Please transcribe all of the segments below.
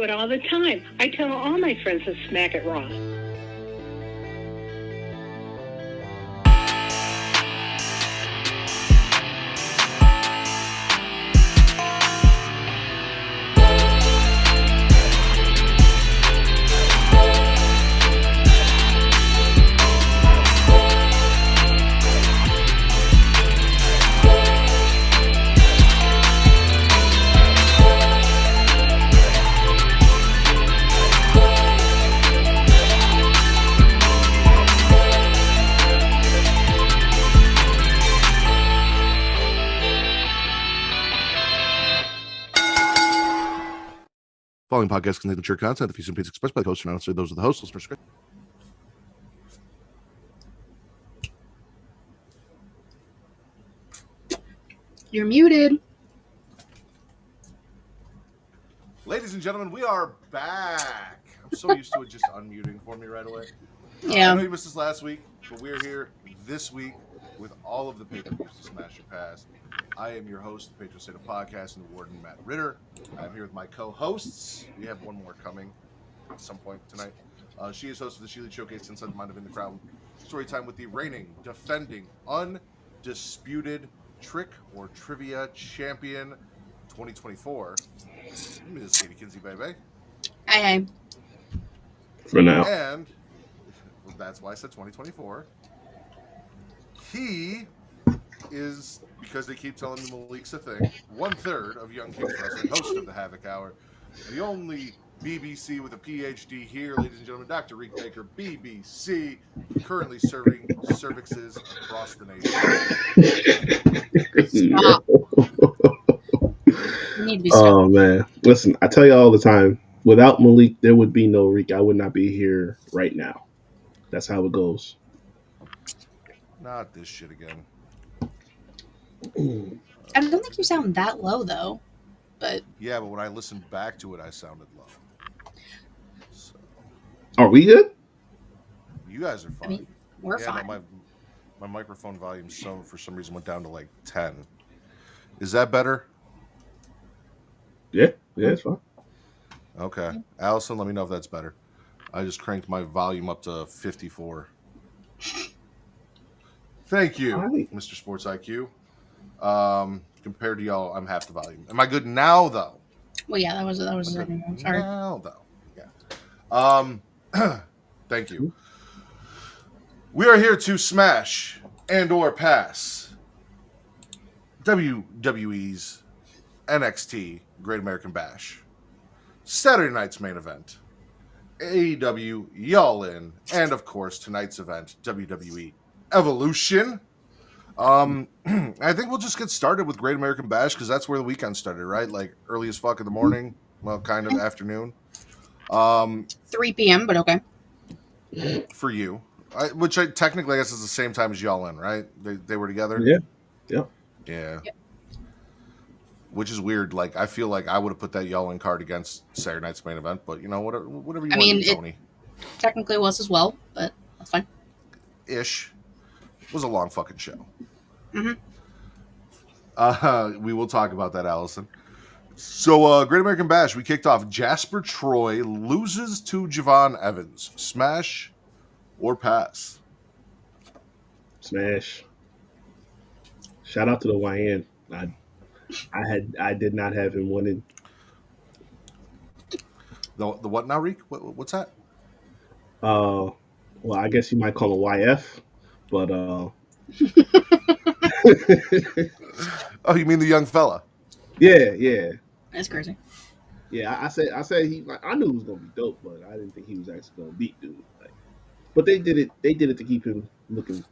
do it all the time. I tell all my friends to smack it raw. Following podcast contains mature content. The views and opinions expressed by the host are not necessarily those of the host. Listeners. You're muted. Ladies and gentlemen, we are back. I'm so used to it just unmuting for me right away. Yeah. I know you missed us last week, but we're here this week with all of the pay-per-views to smash your past. I am your host, the Patron State of Podcast, and the Warden, Matt Ritter. I'm here with my co-hosts. We have one more coming at some point tonight. She is host of the She Lead Showcase Inside the Mind of In the Crowd. Story time with the reigning, defending, undisputed Trick or Trivia Champion 2024, Ms. Katie Kinsey, baby. Hey. For now. And that's why I said 2024. He is, because they keep telling me Malik's a thing, 1/3 of Young Kings Wrestling, host of the Havoc Hour, the only BBC with a PhD here, ladies and gentlemen, Dr. Reek Baker, BBC, currently serving cervixes across the nation. Stop. You need to be stopped. Oh, man. Listen, I tell you all the time, without Malik, there would be no Reek. I would not be here right now. That's how it goes. Not this shit again. I don't think you sound that low, though. But Yeah, but when I listened back to it, I sounded low. So, Are we good? you guys are fine. I mean, we're No, fine. my microphone volume for some reason went down to like 10. Is that better? Yeah, it's fine. Okay. Allison, let me know if that's better. I just cranked my volume up to 54. Thank you, Right. Mr. Sports IQ. Compared to y'all, I'm half the volume. Am I good now, though? Well, yeah, that was sorry. Now, though. Yeah. Thank you. We are here to smash and or pass WWE's NXT Great American Bash, Saturday night's main event, AEW All In, and of course tonight's event, WWE Evolution. I think we'll just get started with Great American Bash because that's where the weekend started, right? Like early as fuck in the morning, well, kind of afternoon. 3 p.m., but okay. For you, which technically I guess is the same time as Y'all In, right? They were together. Yeah. Yep. Which is weird. Like I feel like I would have put that Y'all In card against Saturday night's main event, but you know whatever you want to do, Tony. Technically was as well, but that's fine. Ish. It was a long fucking show. Mm-hmm. We will talk about that, Allison. So, Great American Bash, we kicked off. Jasper Troy loses to Javon Evans. Smash or pass? Smash. Shout out to the YN. I did not have him winning. The what now, Reek? What's that? Well, I guess you might call him YF, but Oh, you mean the young fella? yeah. That's crazy. Yeah, I said he. Like, I knew he was gonna be dope, but I didn't think he was actually gonna beat dude. Like, but they did it. They did it to keep him looking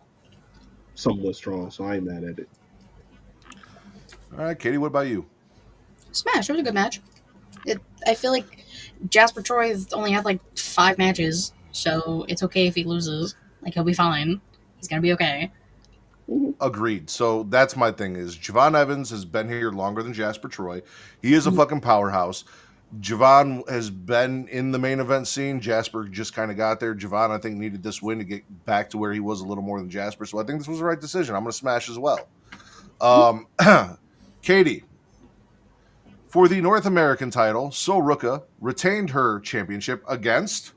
somewhat strong. So I ain't mad at it. All right, Katie. What about you? Smash. It was a good match. I feel like Jasper Troy has only had like 5 matches, so it's okay if he loses. Like he'll be fine. He's gonna be okay. Agreed. So that's my thing is Javon Evans has been here longer than Jasper Troy. He is a fucking powerhouse. Javon has been in the main event scene. Jasper just kind of got there. Javon, I think, needed this win to get back to where he was a little more than Jasper. So I think this was the right decision. I'm going to smash as well. Katie, For the North American title, Sol Ruka retained her championship against...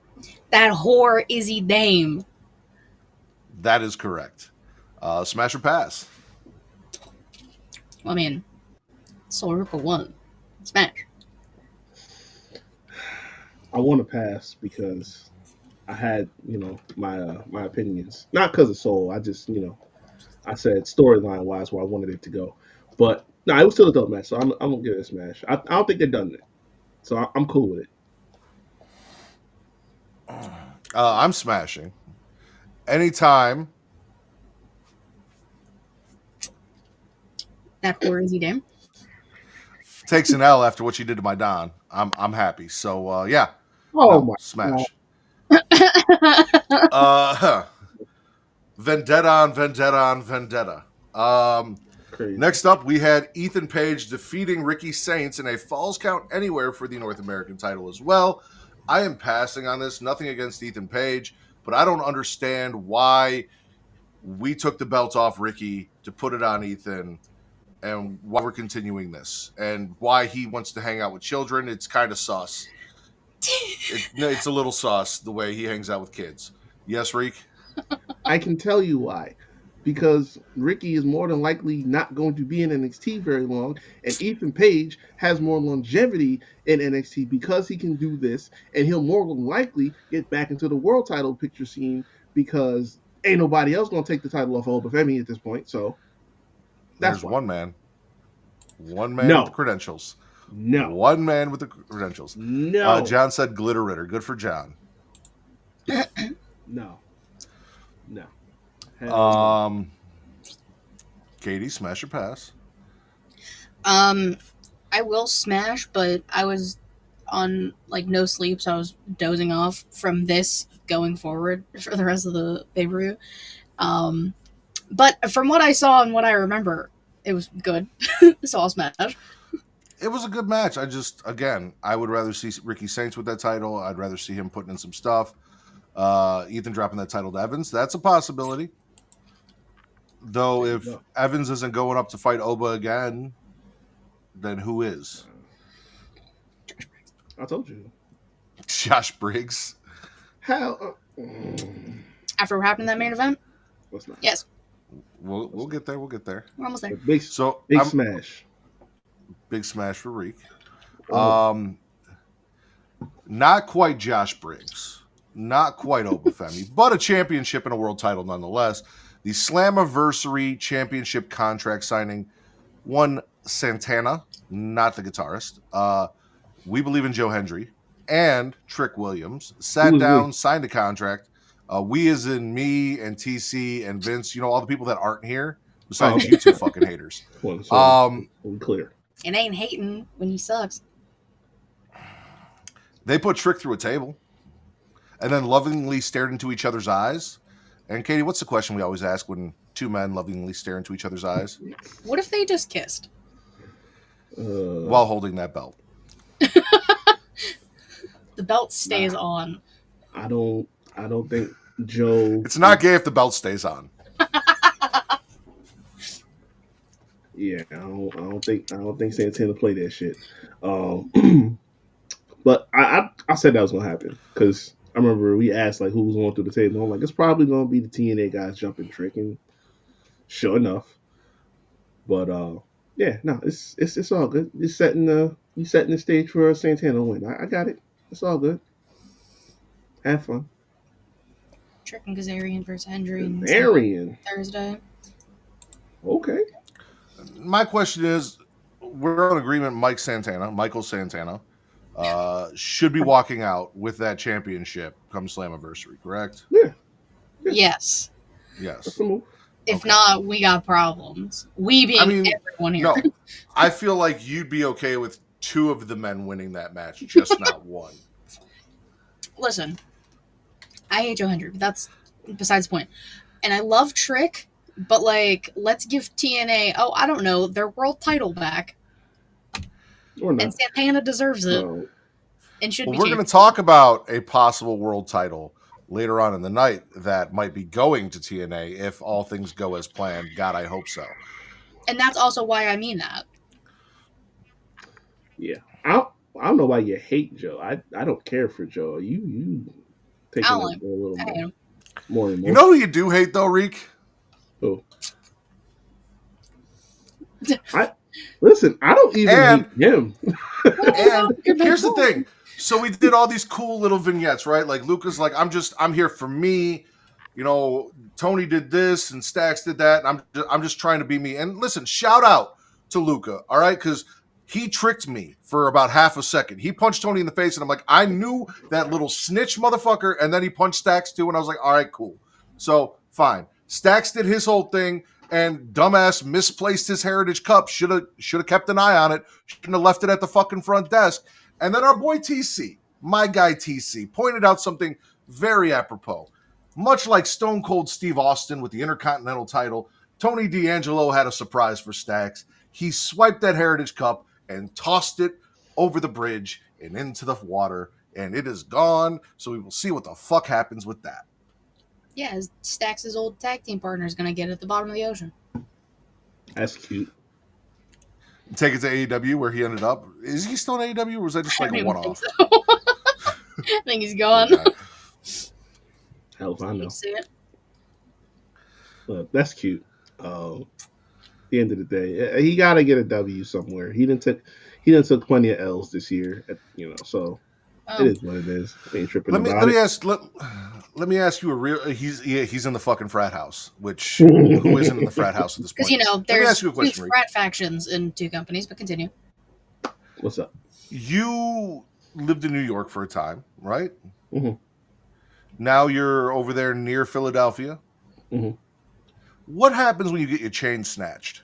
That whore Izzy Dame. That is correct. Smash or pass? I mean, Sol Ruka won. Smash. I want to pass because I had, my opinions. Not because of Soul. I just, I said storyline wise where I wanted it to go. But no, it was still a dope match, so I'm gonna give it a smash. I don't think they're done it, so I'm cool with it. I'm smashing. Anytime. That whore Izzy Dame. Takes an L after what she did to my Don. I'm happy. So yeah. Oh my smash. God. Vendetta on Vendetta on Vendetta. Crazy. Next up, we had Ethan Page defeating Ricky Saints in a Falls Count Anywhere for the North American title as well. I am passing on this. Nothing against Ethan Page, but I don't understand why we took the belt off Ricky to put it on Ethan and why we're continuing this and why he wants to hang out with children. It's kind of sus. It's a little sus the way he hangs out with kids. Yes, Reek? I can tell you why. Because Ricky is more than likely not going to be in NXT very long, and Ethan Page has more longevity in NXT because he can do this, and he'll more than likely get back into the world title picture scene because ain't nobody else going to take the title off of Obafemi at this point. So there's one man. One man No. with the credentials. No. One man with the credentials. No. John said Glitter Ritter. Good for John. No. No. Katie, smash or pass? I will smash, but I was on no sleep, so I was dozing off from this going forward for the rest of the pay-per-view. But from what I saw and what I remember, it was good. So I'll smash. It was a good match. I would rather see Ricky Saints with that title. I'd rather see him putting in some stuff. Ethan dropping that title to Evans. That's a possibility. Though if Evans isn't going up to fight Oba again, then who is? I told you. Josh Briggs. How? After what happened in that main event? What's not? Yes. We'll get there. We'll get there. We're almost there. Big smash. Big smash for Reek. Oh. Not quite Josh Briggs. Not quite Obafemi, but a championship and a world title nonetheless. The Slammiversary Championship contract signing, one Santana, not the guitarist. We Believe in Joe Hendry and Trick Williams sat down, signed a contract. We as in me and TC and Vince, all the people that aren't here, besides you two fucking haters. We're clear. It ain't hating when he sucks. They put Trick through a table and then lovingly stared into each other's eyes. And Katie, what's the question we always ask when two men lovingly stare into each other's eyes? What if they just kissed? While holding that belt. The belt stays on. I don't think Joe. It's not gay if the belt stays on. Yeah, I don't think Santana played that shit. But I said that was gonna happen because I remember we asked who was going through the table. I'm like, it's probably gonna be the TNA guys jumping Trick, and sure enough. But yeah, no, it's all good. You're setting the stage for Santana win. I got it. It's all good. Have fun. Trick and Kazarian versus Hendry Thursday. Okay. My question is, we're on agreement. Michael Santana, should be walking out with that championship come Slammiversary, correct? Yeah. Yes. Yes. If not, we got problems. We being everyone here. No, I feel like you'd be okay with two of the men winning that match, just not one. Listen, I hate Joe Hendry, but that's besides the point. And I love Trick, but let's give TNA, I don't know, their world title back. And Santana deserves it. And should be. We're going to talk about a possible world title later on in the night that might be going to TNA if all things go as planned. God, I hope so. And that's also why I mean that. Yeah. I don't know why you hate Joe. I don't care for Joe. You I taking don't it like. a little I hate him. more You emotional. know who you do hate though, Reek? Oh. Listen, I don't even And hate him. and here's the thing. So we did all these cool little vignettes, right? Like Luca's like, I'm here for me. You know, Tony did this and Stacks did that, and I'm just trying to be me. And listen, shout out to Luca, all right? Because he tricked me for about half a second. He punched Tony in the face, and I'm like, I knew that little snitch motherfucker, and then he punched Stacks too, and I was like, all right, cool. So fine. Stacks did his whole thing, and dumbass misplaced his Heritage Cup. Should have kept an eye on it. Shouldn't have left it at the fucking front desk. And then our boy TC, my guy TC, pointed out something very apropos. Much like Stone Cold Steve Austin with the Intercontinental title, Tony D'Angelo had a surprise for Stacks. He swiped that Heritage Cup and tossed it over the bridge and into the water, and it is gone. So we will see what the fuck happens with that. Yeah, Stacks' old tag team partner is going to get at the bottom of the ocean. That's cute. Take it to AEW where he ended up. Is he still in AEW or was that just like a one-off? So. I think he's gone. Okay. Hell if I know. See it? But that's cute. At the end of the day, he got to get a W somewhere. He didn't took plenty of L's this year. So it is what it is. I ain't tripping about it. Let me ask you a real. He's in the fucking frat house. Which who isn't in the frat house at this point? Because there's two frat factions in two companies. But continue. What's up? You lived in New York for a time, right? Mm-hmm. Now you're over there near Philadelphia. Mm-hmm. What happens when you get your chain snatched?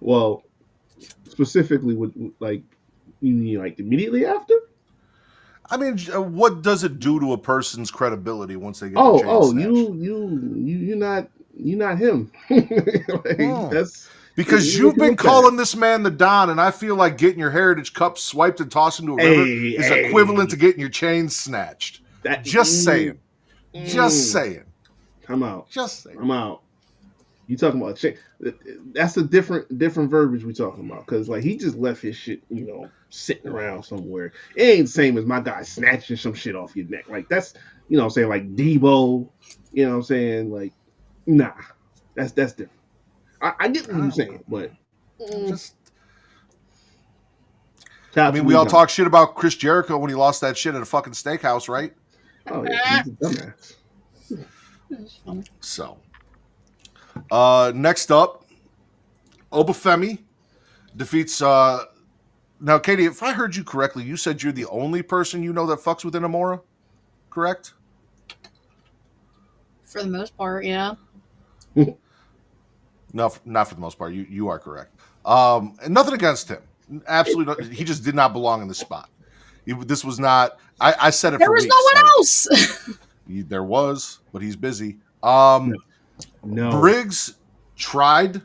Well, specifically, you mean like immediately after? I mean, what does it do to a person's credibility once they get their chain snatched? you're not him. That's because you've been calling this man the Don, and I feel like getting your Heritage Cup swiped and tossed into a river is equivalent to getting your chain snatched. Just saying. Just saying. I'm out. Just saying. I'm out. You talking about chain? That's a different verbiage we talking about, because like he just left his shit, sitting around somewhere. It ain't the same as my guy snatching some shit off your neck. Like that's, what I'm saying, like Debo. You know what I'm saying? Like, nah, that's different. I get what you're saying, but I mean, we all talk shit about Chris Jericho when he lost that shit at a fucking steakhouse, right? Oh yeah, he's a dumbass. So, next up, Obafemi defeats. Now, Katie, if I heard you correctly, you said you're the only person you know that fucks with Inamura, correct? For the most part, yeah. No, not for the most part. You are correct. And nothing against him. Absolutely, he just did not belong in this spot. This was not. I said it. There was no one else. There was, but he's busy. No. Briggs tried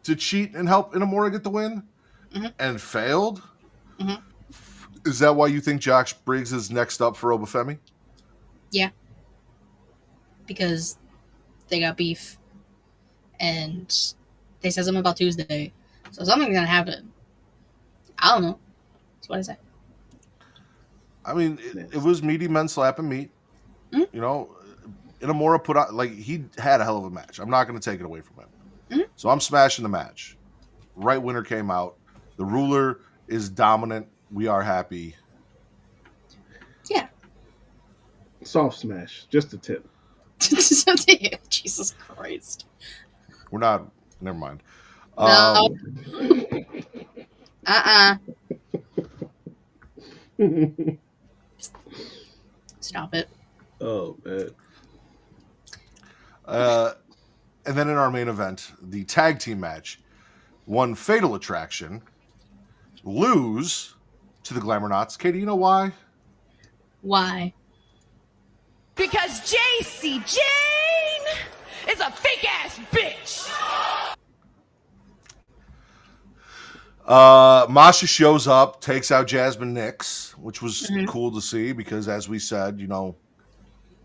to cheat and help Inamura get the win, and failed. Mm-hmm. Is that why you think Josh Briggs is next up for Obafemi? Yeah, because they got beef, and they said something about Tuesday, so something's gonna happen. I don't know. That's what I say. I mean, it was meaty men slapping meat. Inamura put out, he had a hell of a match. I'm not going to take it away from him. So I'm smashing the match. Right winner came out. The ruler is dominant. We are happy. Yeah. Soft smash. Just a tip. Jesus Christ. We're not. Never mind. No. Stop it. Oh, man. And then in our main event, the tag team match, one Fatal Attraction lose to the Glamour Knots. Katie, you know why? Why? Because JC Jane is a fake ass bitch. Masha shows up, takes out Jasmine Nix, which was cool to see because, as we said,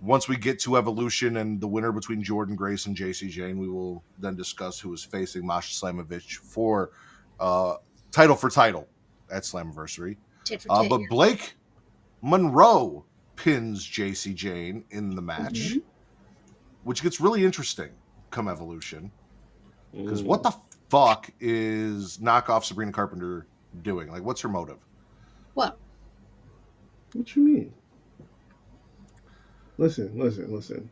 once we get to Evolution and the winner between Jordan Grace and JC Jane, we will then discuss who is facing Masha Slamovich for title for title at Slammiversary. Tit for tat. But Blake Monroe pins JC Jane in the match, which gets really interesting come Evolution. Because what the fuck is knockoff Sabrina Carpenter doing? Like, what's her motive? What? What you mean? Listen.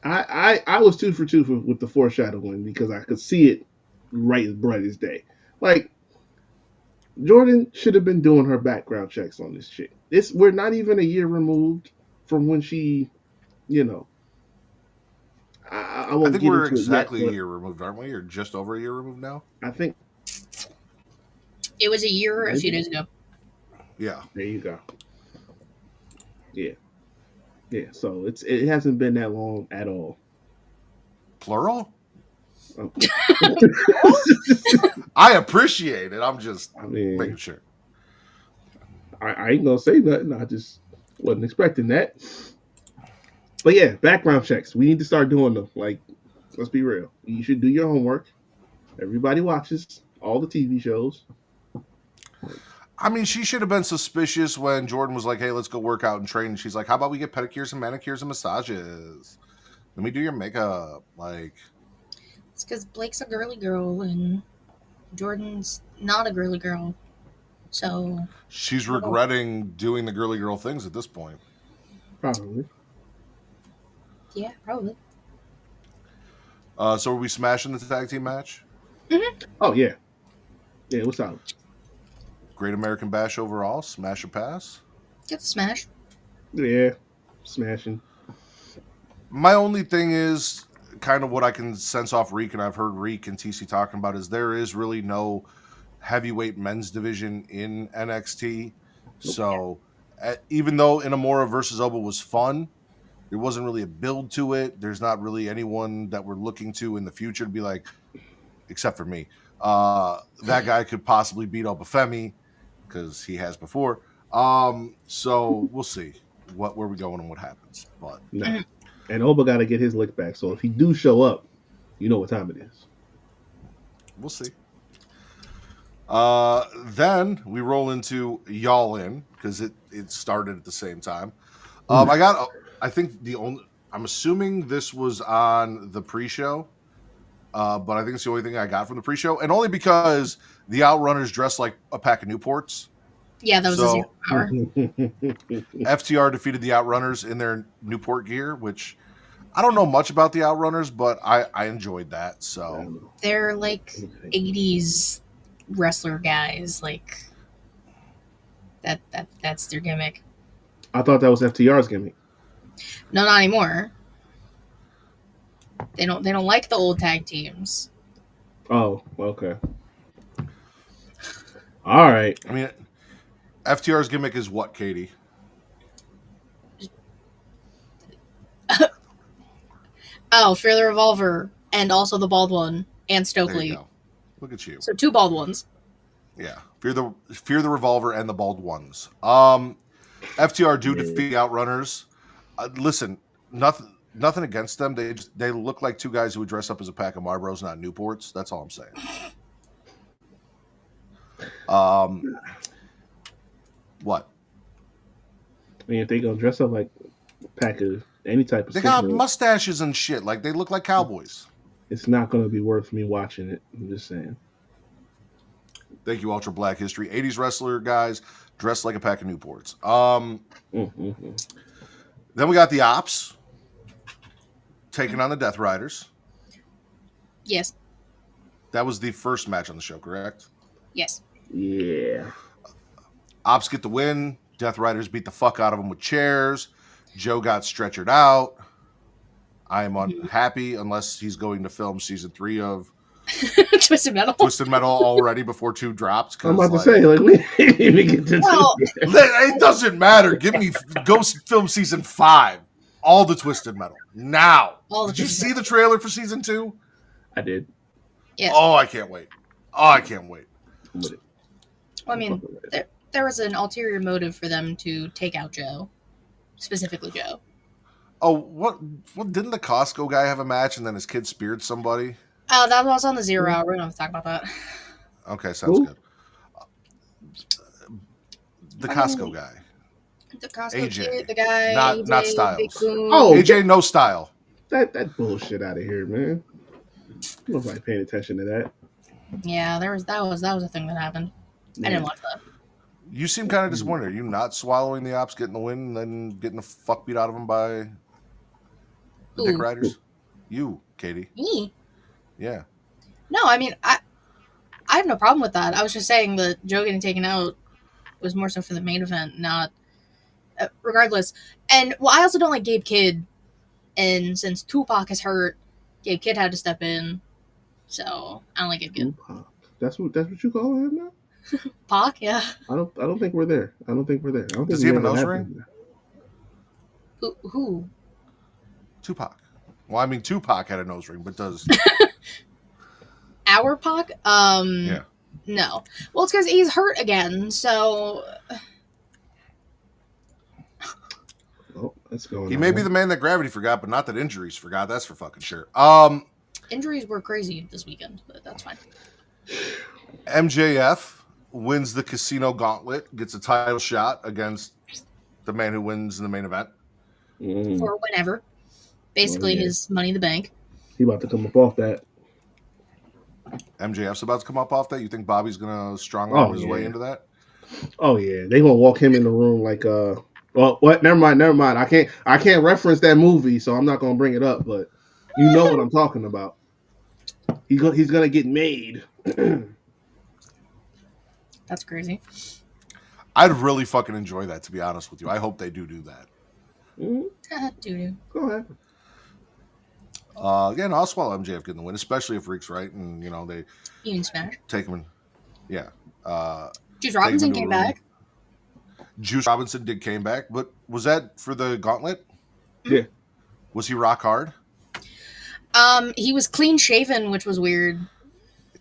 I was 2 for 2 with the foreshadowing because I could see it right as bright as day. Like, Jordan should have been doing her background checks on this shit. We're not even a year removed from when she, I won't think get we're into it exactly yet, a year removed, aren't we? Or just over a year removed now? I think It was a year a few days ago. Yeah. there you go. Yeah. So it hasn't been that long at all. Plural? Oh. I appreciate it. I'm just I mean, making sure. I ain't gonna say nothing. I just wasn't expecting that. But yeah, background checks. We need to start doing them. Like, let's be real. You should do your homework. Everybody watches all the TV shows. I mean, she should have been suspicious when Jordan was like, hey, let's go work out and train. And she's like, how about we get pedicures and manicures and massages? Let me do your makeup. Like, It's because Blake's a girly girl and Jordan's not a girly girl. So she's regretting doing the girly girl things at this point. Probably. yeah, probably. So are we smashing the tag team match? Oh yeah. Yeah, what's up? Great American Bash overall. Smash or pass? Get the smash. Yeah. Smashing. My only thing is kind of what I can sense off Reek, and I've heard Reek and TC talking about, is there is really no heavyweight men's division in NXT. So even though Inamura versus Oba was fun, there wasn't really a build to it. There's not really anyone that we're looking to in the future to be like, except for me, that guy could possibly beat Obafemi because he has before. So we'll see where we're going and what happens. But No. And Oba got to get his lick back. So if he do show up, you know what time it is. we'll see. Then we roll into Y'all In because it started at the same time. I'm assuming this was on the pre-show, but I think it's the only thing I got from the pre-show, and only because the Outrunners dressed like a pack of Newports. Yeah, that was a 0 hour. FTR defeated the Outrunners in their Newport gear, which I don't know much about the Outrunners, but I enjoyed that. So They're like 80s wrestler guys. Like that's their gimmick. I thought that was FTR's gimmick. No, not anymore. They don't like the old tag teams. Oh, okay. All right. I mean, FTR's gimmick is what, Katie? Oh, Fear the Revolver and also the bald one and There Stokely. you go. Look at you. So 2 bald ones. Yeah, Fear the Revolver and the Bald Ones. FTR do defeat the Outrunners. Listen, nothing against them. They look like 2 guys who would dress up as a pack of Marlboros, not Newports. That's all I'm saying. What? I mean, if they gonna dress up like a pack of any type of They got cigarette, mustaches and shit. Like they look like cowboys. it's not gonna be worth me watching it. I'm just saying. Thank you, Ultra Black History. 80s wrestler guys dressed like a pack of Newports. Then we got the Ops taking on the Death Riders. Yes. That was the first match on the show, correct? Yes. Yeah. Ops get the win. Death Riders beat the fuck out of them with chairs. Joe got stretchered out. I am unhappy unless he's going to film season 3 of Twisted Metal. Twisted Metal already before 2 drops. I'm about to say, like, we didn't even get to Well, It doesn't matter. Go film season 5. All the Twisted Metal. Now. All the Did you Twisted see the trailer for season 2? I did. yes. Oh, I can't wait. I can't wait. I'm with it. Well, I mean, there was an ulterior motive for them to take out Joe. Specifically Joe. Oh, what didn't the Costco guy have a match and then his kid speared somebody? Oh, that was on the 0 hour. We don't have to talk about that. Okay, sounds Who? good. The Costco guy. The Costco AJ. kid, the guy, Not AJ, Styles. Big Boom. Oh, AJ, no style. that bullshit out of here, man. Nobody paying attention to that. Yeah, that was a thing that happened. I didn't watch that. You seem kind of disappointed. Are you not swallowing the ops, getting the win, and then getting the fuck beat out of them by the Dick Riders? You, Katie. Me? Yeah. No, I mean, I have no problem with that. I was just saying that Joe getting taken out was more so for the main event, not regardless. And well, I also don't like Gabe Kidd, and since Tupac is hurt, Gabe Kidd had to step in. So I don't like Gabe Kidd. Tupac. That's what you call him now? Pac, yeah. I don't think we're there. I don't think Does he have a nose ring? Who? Tupac. Well, I mean, Tupac had a nose ring, but does Our Pac? yeah. No. Well, it's because he's hurt again, so Oh, that's going. He on. may be the man that gravity forgot, but not that injuries forgot. That's for fucking sure. injuries were crazy this weekend, but that's fine. MJF wins the Casino Gauntlet, gets a title shot against the man who wins in the main event. Or whenever. Basically, his Money in the Bank. He about to come up off that. MJF's about to come up off that. You think Bobby's gonna strong arm his way into that? Oh yeah, they gonna walk him in the room like Well, what? Never mind. I can't reference that movie, so I'm not gonna bring it up. But you know what I'm talking about. He's gonna get made. That's crazy. I'd really fucking enjoy that, to be honest with you. I hope they do that. Doo-doo. Go ahead. Again, I'll swallow MJF getting the win, especially if Reek's right, and they Union Smash. take him in. Yeah. Juice Robinson came back. Juice Robinson came back, but was that for the Gauntlet? Yeah. Was he rock hard? He was clean shaven, which was weird.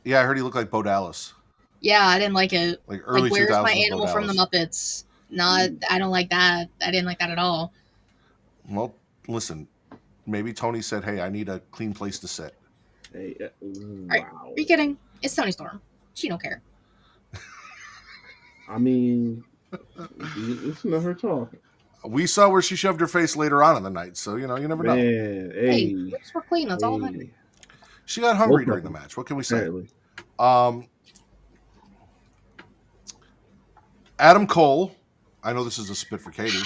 Yeah, I heard he looked like Bo Dallas. Yeah, I didn't like it. Like early where's 2000s my animal Bo from the Dallas. Muppets? I don't like that. I didn't like that at all. Well, listen, maybe Tony said, "Hey, I need a clean place to sit." Hey, Are you kidding? It's Tony Storm. She don't care. I mean, listen to her talk. We saw where she shoved her face later on in the night, so you never know. Man, Hey, lips were clean. That's all that matters. She got hungry during the match. What can we say? Apparently. Adam Cole. I know this is a spit for Katie.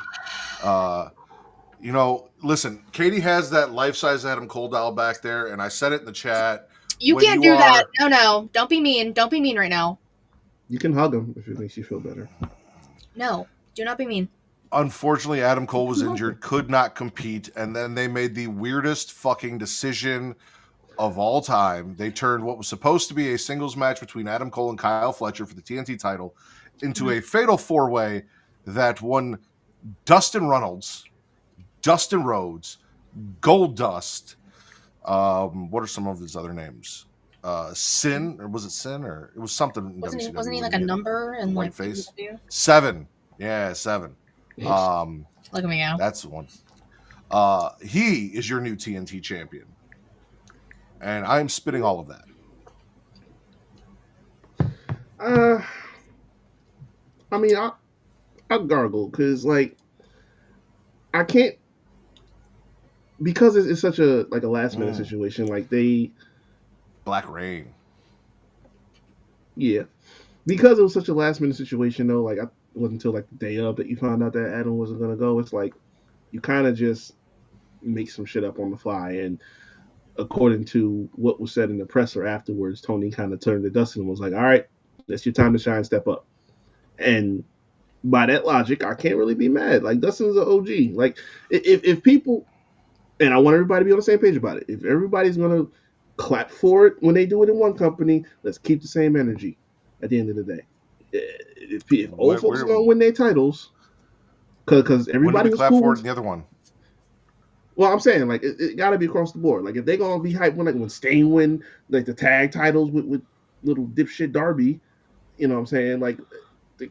Listen, Katie has that life-size Adam Cole doll back there, and I said it in the chat. You can't do that. No. Don't be mean. Don't be mean right now. You can hug him if it makes you feel better. No, do not be mean. Unfortunately, Adam Cole was injured, could not compete, and then they made the weirdest fucking decision of all time. They turned what was supposed to be a singles match between Adam Cole and Kyle Fletcher for the TNT title into a fatal four-way that won Dustin Runnels, Dustin Rhodes, Goldust. What are some of his other names? Sin, or was it Sin, or it was something? Wasn't he like a number and like face? 7. Yeah, 7. Look at me now. That's the one. He is your new TNT champion, and I'm spitting all of that. I mean, I gargle because I can't, because it's such a last minute situation. Like Black Rain. Yeah, because it was such a last minute situation though. It wasn't until the day of that you found out that Adam wasn't gonna go. It's like you kind of just make some shit up on the fly. And according to what was said in the presser afterwards, Tony kind of turned to Dustin and was like, "All right, that's your time to shine. Step up." And by that logic, I can't really be mad. Dustin's an OG. If people, and I want everybody to be on the same page about it. If everybody's gonna clap for it when they do it in one company, let's keep the same energy at the end of the day. If old folks are gonna win their titles, because everybody was cool for it in the other one. Well, I'm saying it got to be across the board. If they're gonna be hyped when Stain win the tag titles with little dipshit Darby, you know what I'm saying?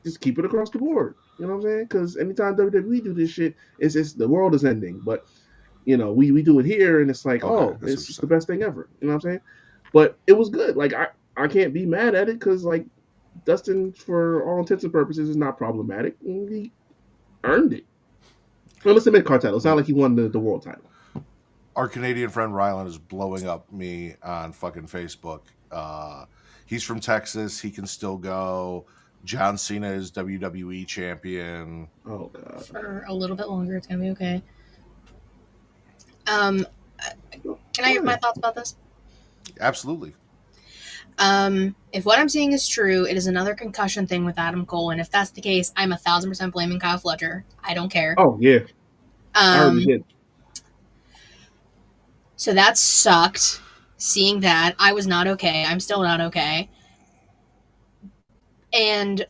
Just keep it across the board. You know what I'm saying? Because anytime WWE do this shit, it's the world is ending. But we do it here, and it's it's the best thing ever. You know what I'm saying? But it was good. I can't be mad at it because like Dustin, for all intents and purposes, is not problematic. He earned it. Well, let's admit car title. It's not like he won the world title. Our Canadian friend Rylan is blowing up me on fucking Facebook. He's from Texas. He can still go. John Cena is WWE champion. Oh god. For a little bit longer, it's gonna be okay. Can I have my thoughts about this? Absolutely. If what I'm seeing is true, it is another concussion thing with Adam Cole, and if that's the case, I'm 1,000% blaming Kyle Fletcher. I don't care. Oh yeah. I already did. So that sucked. Seeing that, I was not okay. I'm still not okay. And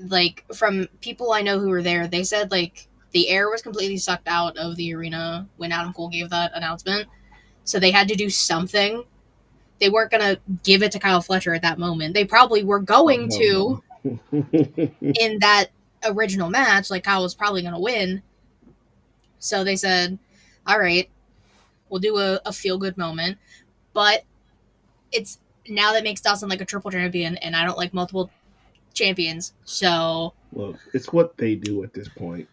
like from people I know who were there, they said like the air was completely sucked out of the arena when Adam Cole gave that announcement. So they had to do something. They weren't gonna give it to Kyle Fletcher at that moment. They probably were going to in that original match. Like Kyle was probably gonna win. So they said, "All right, we'll do a feel good moment." But it's now that makes Dawson like a triple champion, and I don't like multiple champions. So look, it's what they do at this point.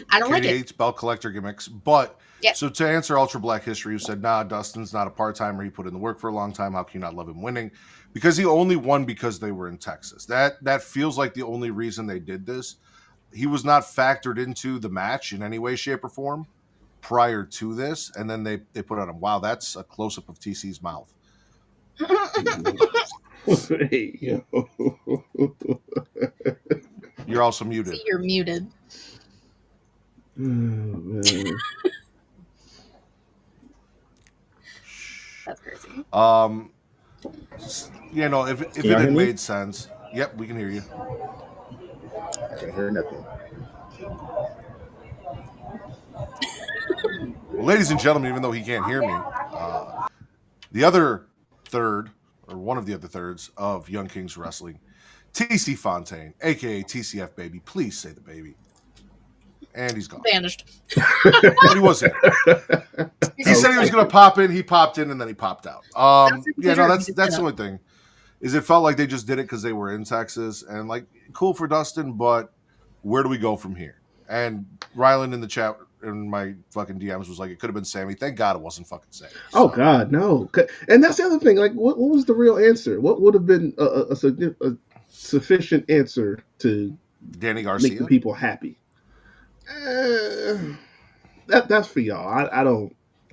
I don't like it. Hates belt collector gimmicks, but yeah. So to answer Ultra Black History, who said, "Nah, Dustin's not a part timer. He put in the work for a long time. How can you not love him winning?" Because he only won because they were in Texas. That feels like the only reason they did this. He was not factored into the match in any way, shape, or form prior to this, and then they put on him. Wow, that's a close up of TC's mouth. Hey, yo. You're also muted. See, you're muted. Oh, man. That's crazy. You know, if it y'all had hear me? made sense. Yep, we can hear you. I can't hear nothing. Well, ladies and gentlemen, even though he can't hear me, the other third, or one of the other thirds of Young Kings Wrestling, TC Fontaine, aka TCF Baby. Please say the baby. And he's gone. Vanished. But he was here. He said he was going to pop in. He popped in, and then he popped out. That's the only thing. Is it felt like they just did it because they were in Texas, and like cool for Dustin, but where do we go from here? And Rylan in the chat in my fucking DMs was like, it could have been Sammy. Thank God it wasn't fucking Sammy. So. Oh God, no! And that's the other thing. Like, what was the real answer? What would have been a sufficient answer to Danny Garcia make the people happy? That's for y'all.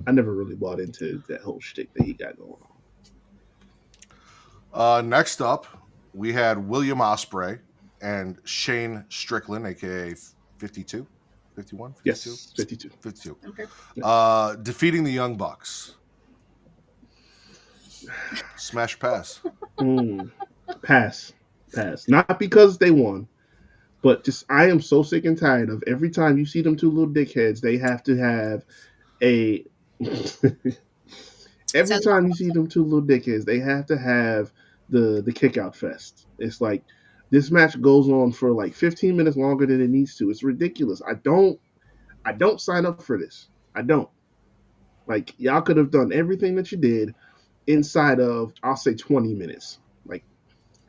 I never really bought into that whole shtick that he got going on. Next up, we had William Ospreay and Shane Strickland, aka 52, 51, 52? Yes, 52. 52. Okay. Defeating the Young Bucks. Smash pass. Pass. Not because they won, but just I am so sick and tired of every time you see them two little dickheads, they have to have a. Every time you see them two little dickheads, they have to have the kick out fest. It's like this match goes on for like 15 minutes longer than it needs to. It's ridiculous. I don't sign up for this. I don't. Like y'all could have done everything that you did inside of, I'll say 20 minutes. Like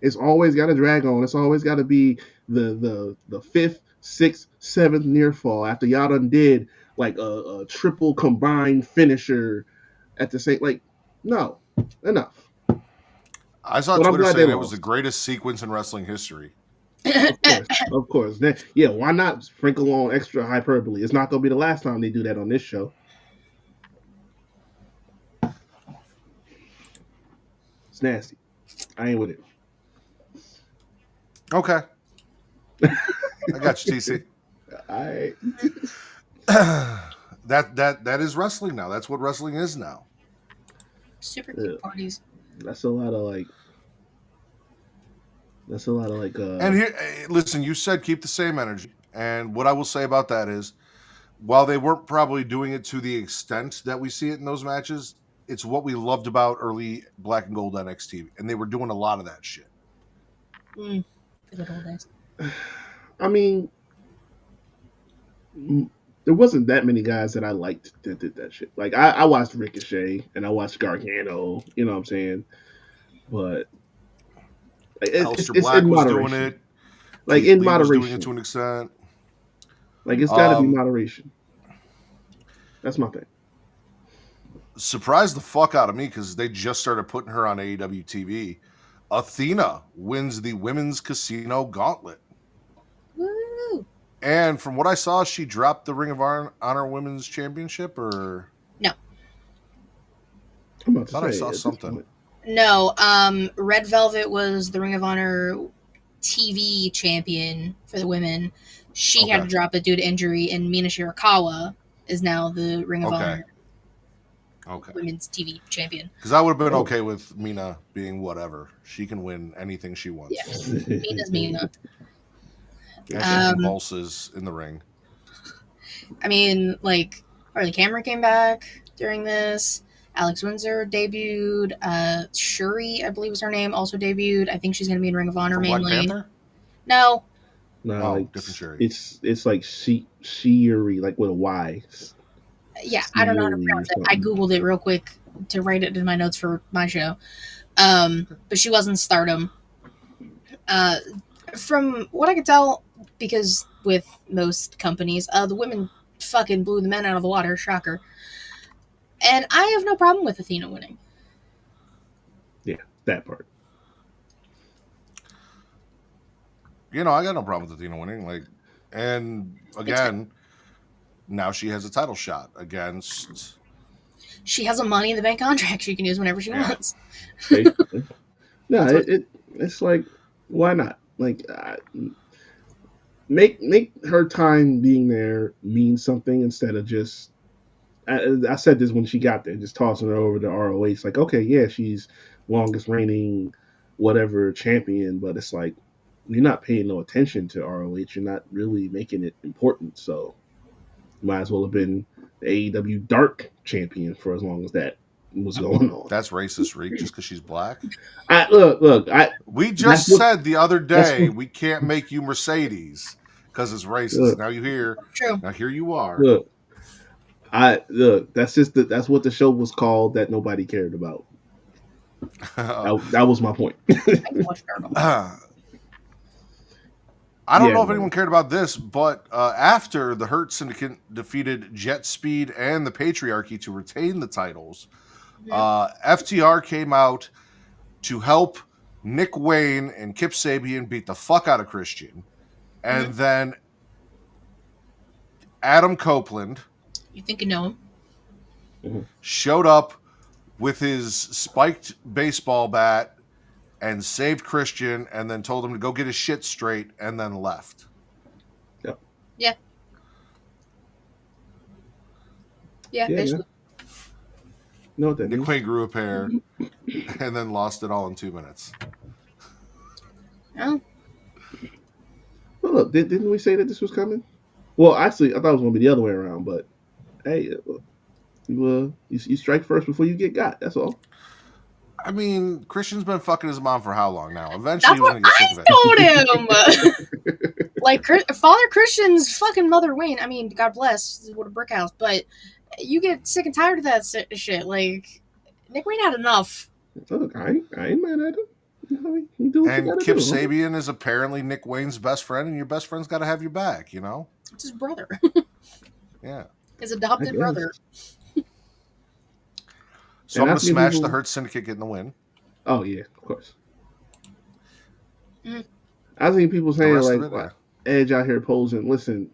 it's always got to drag on. It's always got to be the 5th, 6th, 7th near fall after y'all done did like a triple combined finisher at the same, like, no, enough. I saw Twitter saying it was the greatest sequence in wrestling history. Of course. Yeah, why not sprinkle on extra hyperbole? It's not going to be the last time they do that on this show. It's nasty. I ain't with it. Okay. I got you, TC. All right. That is wrestling now. That's what wrestling is now. Super cute parties. That's a lot of like. And here, listen. You said keep the same energy, and what I will say about that is, while they weren't probably doing it to the extent that we see it in those matches, it's what we loved about early Black and Gold NXT, and they were doing a lot of that shit. The good old days. I mean, there wasn't that many guys that I liked that did that shit. Like I watched Ricochet and I watched Gargano, you know what I'm saying? But Aleister It's Black in was moderation. doing it. Like Keith in Lee was moderation. doing it to an extent. Like it's got to be moderation. That's my thing. Surprised the fuck out of me because they just started putting her on AEW TV. Athena wins the Women's Casino Gauntlet. Woo! And from what I saw, she dropped the Ring of Honor Women's Championship, or No. I'm about to thought I say, saw at this something. point. No. Red Velvet was the Ring of Honor TV champion for the women. She had to drop it due to injury, and Mina Shirakawa is now the Ring of Honor Women's TV champion. Because I would have been okay with Mina being whatever. She can win anything she wants. Yeah, Mina's Mina. And she convulses in the ring. I mean, like, Harley Cameron came back during this. Alex Windsor debuted. Shuri, I believe was her name, also debuted. I think she's going to be in Ring of Honor mainly. Black Panther? No. No, like, different Shuri. It's like Shuri, like with a Y. Yeah, I don't know how to pronounce it. I googled it real quick to write it in my notes for my show. But she was in Stardom. From what I could tell, because with most companies, the women fucking blew the men out of the water. Shocker. And I have no problem with Athena winning. Yeah, that part. You know, I got no problem with Athena winning. Like, and again, now she has a title shot against. She has a Money in the Bank contract she can use whenever she wants. No, it's like, why not? Like, make her time being there mean something instead of just. I said this when she got there, just tossing her over to ROH. Like, okay, yeah, she's longest reigning, whatever champion, but it's like you're not paying no attention to ROH. You're not really making it important. So, you might as well have been the AEW Dark champion for as long as that was going on. That's racist, Reek, just because she's black. Look. We just said the other day we can't make you Mercedes because it's racist. Look, now you hear. True. Now here you are. Look. That's just that's what the show was called that nobody cared about. That was my point. I don't know if anyone cared about this, but after the Hurt Syndicate defeated Jet Speed and the Patriarchy to retain the titles, FTR came out to help Nick Wayne and Kip Sabian beat the fuck out of Christian. And then Adam Copeland, you think you know him, showed up with his spiked baseball bat and saved Christian and then told him to go get his shit straight and then left. Yep. Yeah. Yeah, basically. No, what that Nick means. Wayne grew a pair and then lost it all in 2 minutes. Oh. Well, look, didn't we say that this was coming? Well, actually, I thought it was going to be the other way around, but hey, you strike first before you get got. That's all. I mean, Christian's been fucking his mom for how long now? Eventually, That's what I told him. Like, Father Christian's fucking Mother Wayne. I mean, God bless, what a brick house. But you get sick and tired of that shit. Like, Nick Wayne had enough. Look, I ain't mad at him. And Kip Sabian is apparently Nick Wayne's best friend, and your best friend's got to have your back, you know? It's his brother. Yeah. His adopted brother. So I'm going to smash the Hurt Syndicate getting the win. Oh, yeah, of course. I think people saying, like, Edge out here posing. Listen,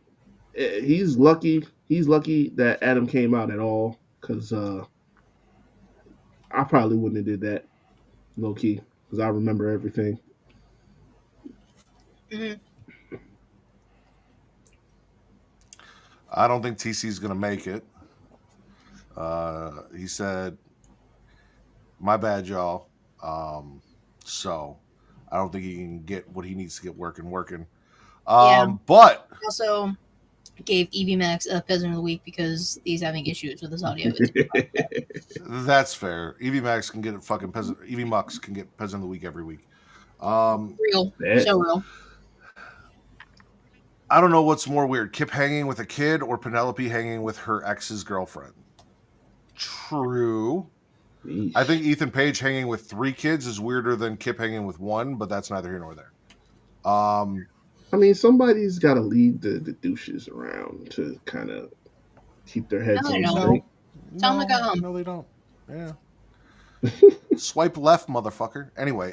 he's lucky. He's lucky that Adam came out at all, because I probably wouldn't have did that, low key, because I remember everything. I don't think TC's going to make it. He said, my bad, y'all. So I don't think he can get what he needs to get working. But he also gave Evie Max a Peasant of the Week because he's having issues with his audio. That's fair. Evie Max can get a fucking peasant. Evie Mux can get Peasant of the Week every week. Real. So real. I don't know what's more weird, Kip hanging with a kid or Penelope hanging with her ex's girlfriend. True. Yeesh. I think Ethan Page hanging with 3 kids is weirder than Kip hanging with 1, but that's neither here nor there. I mean, somebody's got to lead the douches around to kind of keep their heads No, on no. straight. Tell 'em to go home. No, they don't. Yeah. Swipe left, motherfucker. Anyway,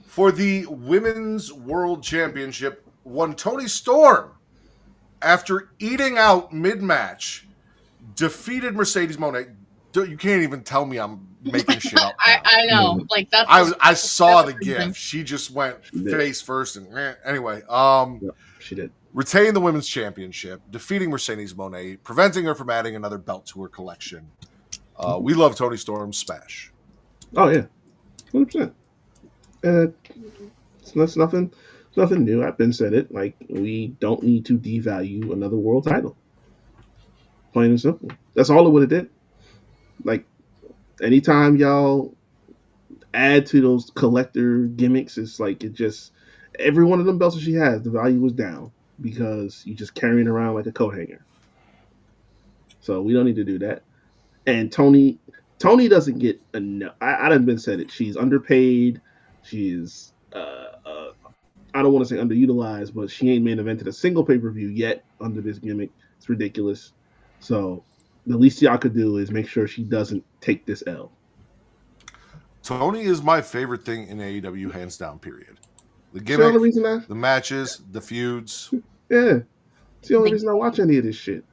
for the Women's World Championship, one Toni Storm, after eating out mid-match, defeated Mercedes Moné. You can't even tell me I'm making shit up. I know. Like that's. I saw the that's gif. She just went She did. face first, and anyway. Yep, she did. Retained the women's championship, defeating Mercedes Moné, preventing her from adding another belt to her collection. We love Toni Storm's smash. Oh yeah, 100%. That's nothing new. I've been said it. Like, we don't need to devalue another world title. Plain and simple. That's all it would have did. Like, anytime y'all add to those collector gimmicks, it's like it just every one of them belts that she has, the value was down because you just carrying around like a coat hanger. So we don't need to do that. And Toni doesn't get enough. I done been said it. She's underpaid. She's I don't want to say underutilized, but she ain't main evented a single pay-per-view yet under this gimmick. It's ridiculous. So the least y'all could do is make sure she doesn't take this L. Toni is my favorite thing in AEW, hands down, period. The It's the only gimmick, reason the matches, the feuds. yeah. It's the only reason I watch any of this shit.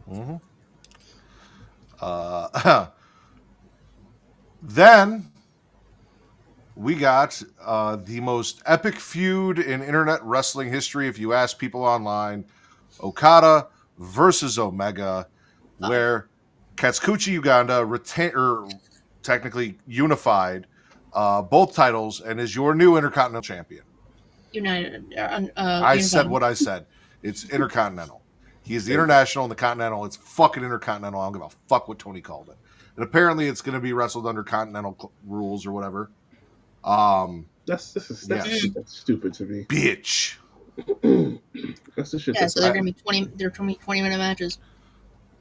Mm-hmm. Then we got the most epic feud in internet wrestling history, if you ask people online, Okada versus Omega, where Katsukuchi Uganda technically unified both titles and is your new Intercontinental Champion. United. I said what I said. It's Intercontinental. He is the International and the Continental. It's fucking Intercontinental. I don't give a fuck what Tony called it. And apparently it's going to be wrestled under Continental rules or whatever. That's stupid to me. Bitch. That's the shit. Yeah, so they're going to be 20-minute matches.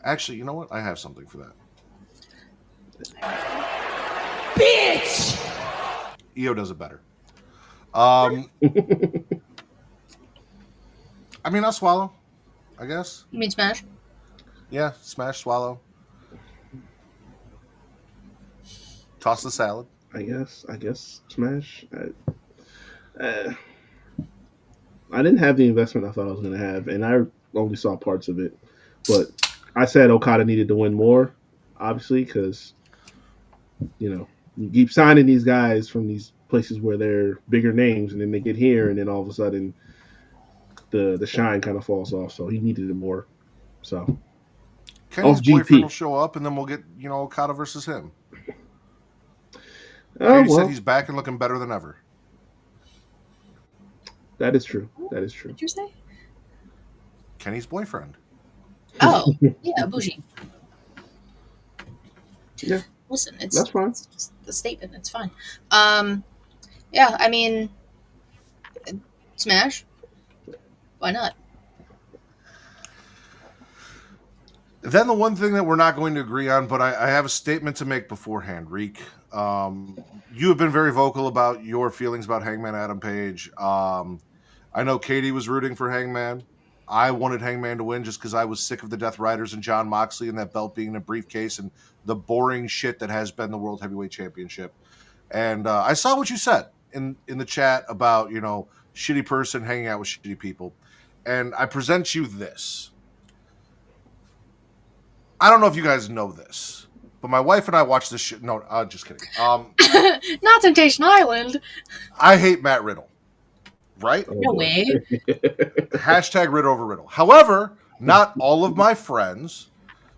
Actually, you know what? I have something for that. Bitch! EO does it better. I mean, I'll swallow, I guess. You mean Smash? Yeah, smash, swallow. Toss the salad. I guess Smash. I didn't have the investment I thought I was going to have, and I only saw parts of it. But I said Okada needed to win more, obviously, because you keep signing these guys from these places where they're bigger names, and then they get here, and then all of a sudden the shine kind of falls off. So he needed it more. So Kenny's GP. boyfriend will show up, and then we'll get Okada versus him. Oh, Katie well, said he's back and looking better than ever. that is true. That is true. What'd you say? Kenny's boyfriend. Oh, yeah, Bougie. Yeah. Listen, That's fine. It's just the statement. It's fine. Yeah, I mean, Smash. Why not? Then the one thing that we're not going to agree on, but I have a statement to make beforehand, Reek. You have been very vocal about your feelings about Hangman Adam Page. I know Katie was rooting for Hangman. I wanted Hangman to win just because I was sick of the Death Riders and John Moxley and that belt being in a briefcase and the boring shit that has been the World Heavyweight Championship. And I saw what you said in the chat about, shitty person hanging out with shitty people. And I present you this. I don't know if you guys know this, but my wife and I watch this shit. No, just kidding. Not Temptation Island. I hate Matt Riddle. Right? No way. Hashtag Riddle over Riddle. However, not all of my friends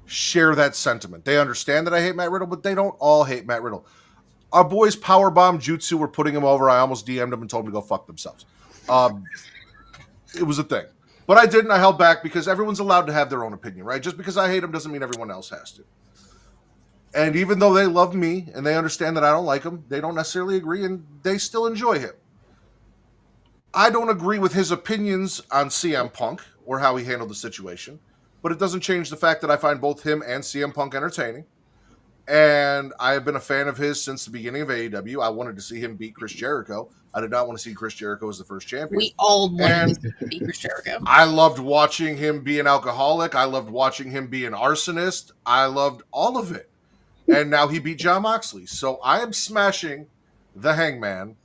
share that sentiment. They understand that I hate Matt Riddle, but they don't all hate Matt Riddle. Our boys Powerbomb Jutsu were putting him over. I almost DM'd him and told him to go fuck themselves. It was a thing. But I didn't. I held back because everyone's allowed to have their own opinion, right? Just because I hate him doesn't mean everyone else has to. And even though they love me and they understand that I don't like him, they don't necessarily agree and they still enjoy him. I don't agree with his opinions on CM Punk or how he handled the situation, but it doesn't change the fact that I find both him and CM Punk entertaining. And I have been a fan of his since the beginning of AEW. I wanted to see him beat Chris Jericho. I did not want to see Chris Jericho as the first champion. We all wanted And to see Chris Jericho. I loved watching him be an alcoholic. I loved watching him be an arsonist. I loved all of it. And now he beat Jon Moxley. So I am smashing the Hangman,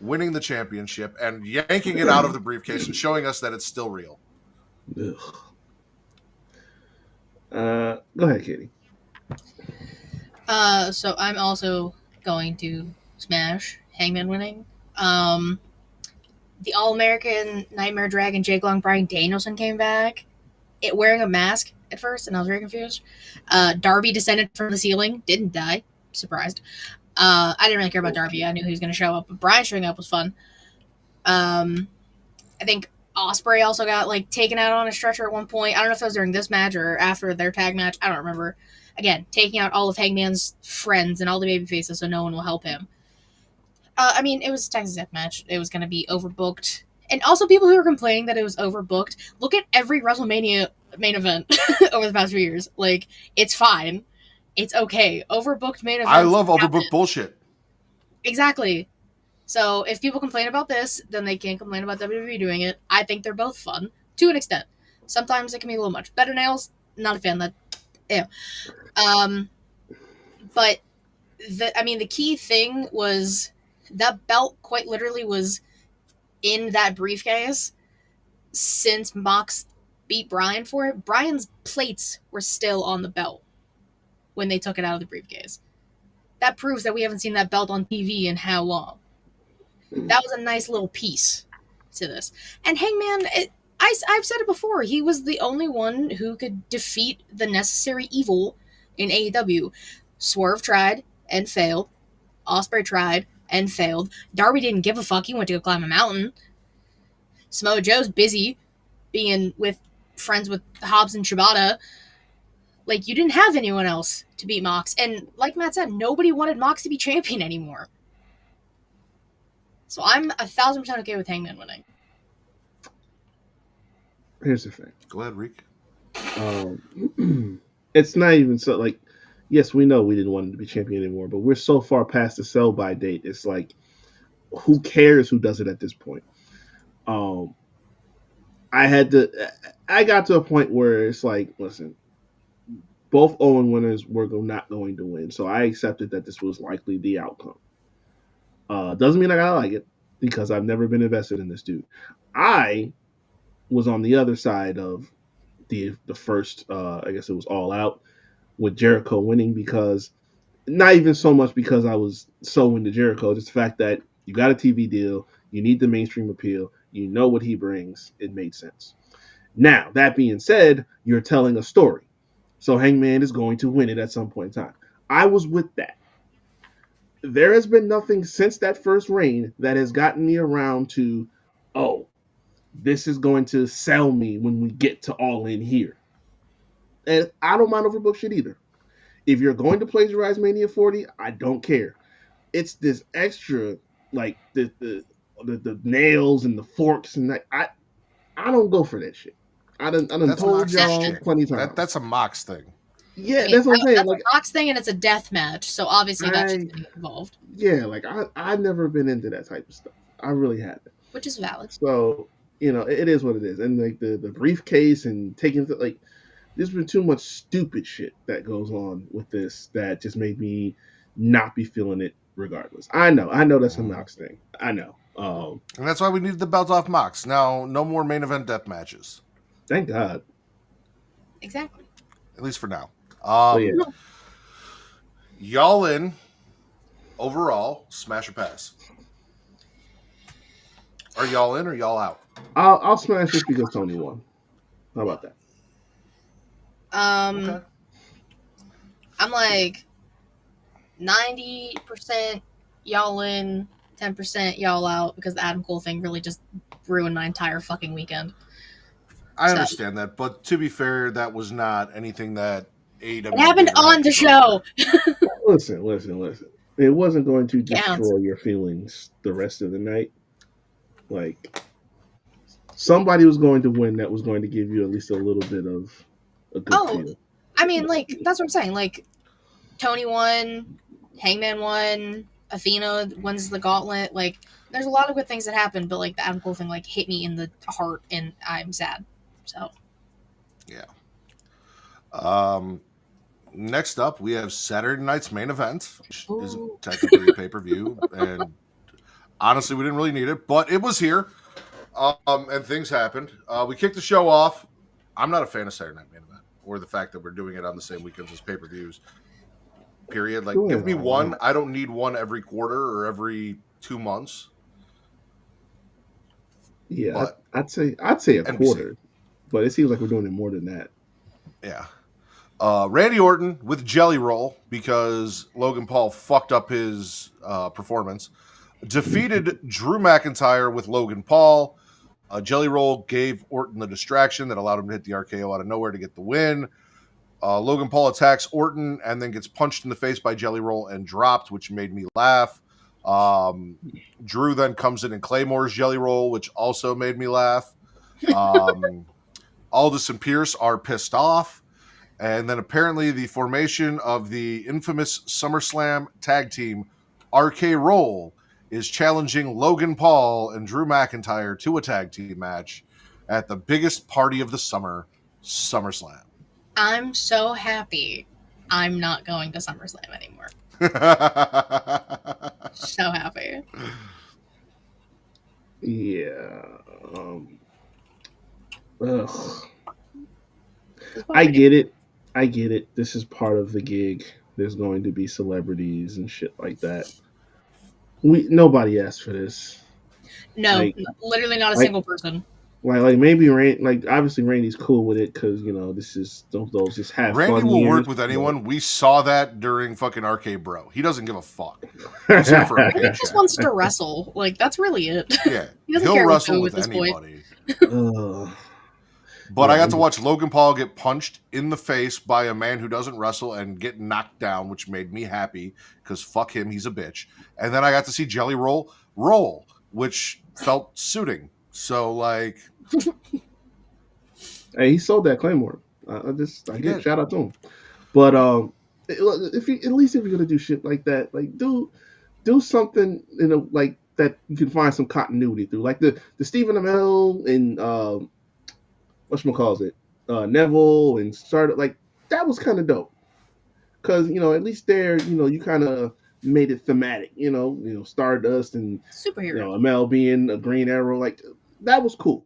winning the championship, and yanking it out of the briefcase and showing us that it's still real. Go ahead, Katie. So I'm also going to smash Hangman winning. The All-American Nightmare Dragon Jake Long Bryan Danielson came back, wearing a mask at first, and I was very confused. Darby descended from the ceiling, didn't die. Surprised. I didn't really care about Darby. I knew he was going to show up, but Bryan showing up was fun. I think Ospreay also got taken out on a stretcher at one point. I don't know if that was during this match or after their tag match. I don't remember. Again, taking out all of Hangman's friends and all the baby faces so no one will help him. It was a Texas Death match. It was going to be overbooked. And also people who are complaining that it was overbooked, look at every WrestleMania main event over the past few years. It's fine. It's okay. Overbooked main events. I love overbooked bullshit. Exactly. So if people complain about this, then they can't complain about WWE doing it. I think they're both fun, to an extent. Sometimes it can be a little much. Better Nails, not a fan. But the key thing was that belt quite literally was in that briefcase since Mox beat Bryan for it. Bryan's plates were still on the belt when they took it out of the briefcase. That proves that we haven't seen that belt on TV in how long. That was a nice little piece to this. And Hangman, I've said it before, he was the only one who could defeat the necessary evil in AEW. Swerve tried and failed. Ospreay tried and failed. Darby didn't give a fuck. He went to go climb a mountain. Samoa Joe's busy being with friends with Hobbs and Shibata. You didn't have anyone else to beat Mox. And like Matt said, nobody wanted Mox to be champion anymore. So I'm 1,000% okay with Hangman winning. Here's the thing. Go ahead, Reek. It's not even so yes, we know we didn't want him to be champion anymore, but we're so far past the sell by date. It's who cares who does it at this point? I got to a point where it's listen, both Owen winners were not going to win, so I accepted that this was likely the outcome. Doesn't mean I gotta like it, because I've never been invested in this dude. I was on the other side of the first, I guess it was All Out, with Jericho winning, because not even so much because I was so into Jericho, just the fact that you got a TV deal, you need the mainstream appeal, you know what he brings, it made sense. Now, that being said, you're telling a story. So Hangman is going to win it at some point in time. I was with that. There has been nothing since that first reign that has gotten me around to, this is going to sell me when we get to All In here. And I don't mind overbooked shit either. If you're going to plagiarize Mania 40, I don't care. It's this extra, the nails and the forks and that. I don't go for that shit. I done told y'all plenty of times. That's a Mox thing. Yeah, that's what I'm saying. That's a Mox thing, and it's a death match, so obviously that's just getting involved. Yeah, I've never been into that type of stuff. I really haven't. Which is valid. So, it is what it is. And the briefcase and taking there's been too much stupid shit that goes on with this that just made me not be feeling it regardless. I know that's a Mox thing. I know. And that's why we needed the belt off Mox. Now, no more main event death matches. Thank God. Exactly. At least for now. Yeah. Y'all in overall, smash or pass? Are y'all in or y'all out? I'll smash just because Tony won. How about that? Okay. I'm 90% y'all in, 10% y'all out, because the Adam Cole thing really just ruined my entire fucking weekend. I understand that, but to be fair, that was not anything that AEW... It happened on the show! Listen. It wasn't going to destroy your feelings the rest of the night. Somebody was going to win that was going to give you at least a little bit of a good feel. I mean, that's what I'm saying. Tony won, Hangman won, Athena wins the gauntlet. Like, there's a lot of good things that happened, but like the Adam Cole thing like hit me in the heart, and I'm sad. So Yeah. Next up, we have Saturday night's main event, which isn't technically a pay-per-view, and honestly, we didn't really need it, but it was here, and things happened. We kicked the show off. I'm not a fan of Saturday night main event, or the fact that we're doing it on the same weekends as pay-per-views. Period. Like, give me one. I don't need one every quarter or every 2 months. Yeah, I'd say a NBC. quarter, but it seems like we're doing it more than that. Yeah. Randy Orton with Jelly Roll, because Logan Paul fucked up his performance, defeated Drew McIntyre with Logan Paul. Jelly Roll gave Orton the distraction that allowed him to hit the RKO out of nowhere to get the win. Logan Paul attacks Orton and then gets punched in the face by Jelly Roll and dropped, which made me laugh. Drew then comes in and claymores Jelly Roll, which also made me laugh. Aldis and Pierce are pissed off. And then apparently the formation of the infamous SummerSlam tag team, RK Roll, is challenging Logan Paul and Drew McIntyre to a tag team match at the biggest party of the summer, SummerSlam. I'm so happy I'm not going to SummerSlam anymore. So happy. Yeah. I get it. This is part of the gig. There's going to be celebrities and shit like that. Nobody asked for this. No, literally not a single person. Like maybe obviously Randy's cool with it because this is those just have Randy fun will years, work with anyone. We saw that during fucking RK Bro. He doesn't give a fuck. He's here for a He paycheck. just wants to wrestle. Like, that's really it. Yeah, He doesn't he'll care wrestle what with to do at anybody. But I got to watch Logan Paul get punched in the face by a man who doesn't wrestle and get knocked down, which made me happy because fuck him, he's a bitch. And then I got to see Jelly Roll, which felt suiting. So, like... Hey, he sold that Claymore. I give shout out to him. But if you're gonna do shit like that, like do something like that you can find some continuity through, like the Stephen Amell and whatchamacallit, Neville and started like that was kind of dope because at least there you kind of made it thematic. Stardust and superhero. Amell being a Green Arrow, like that was cool.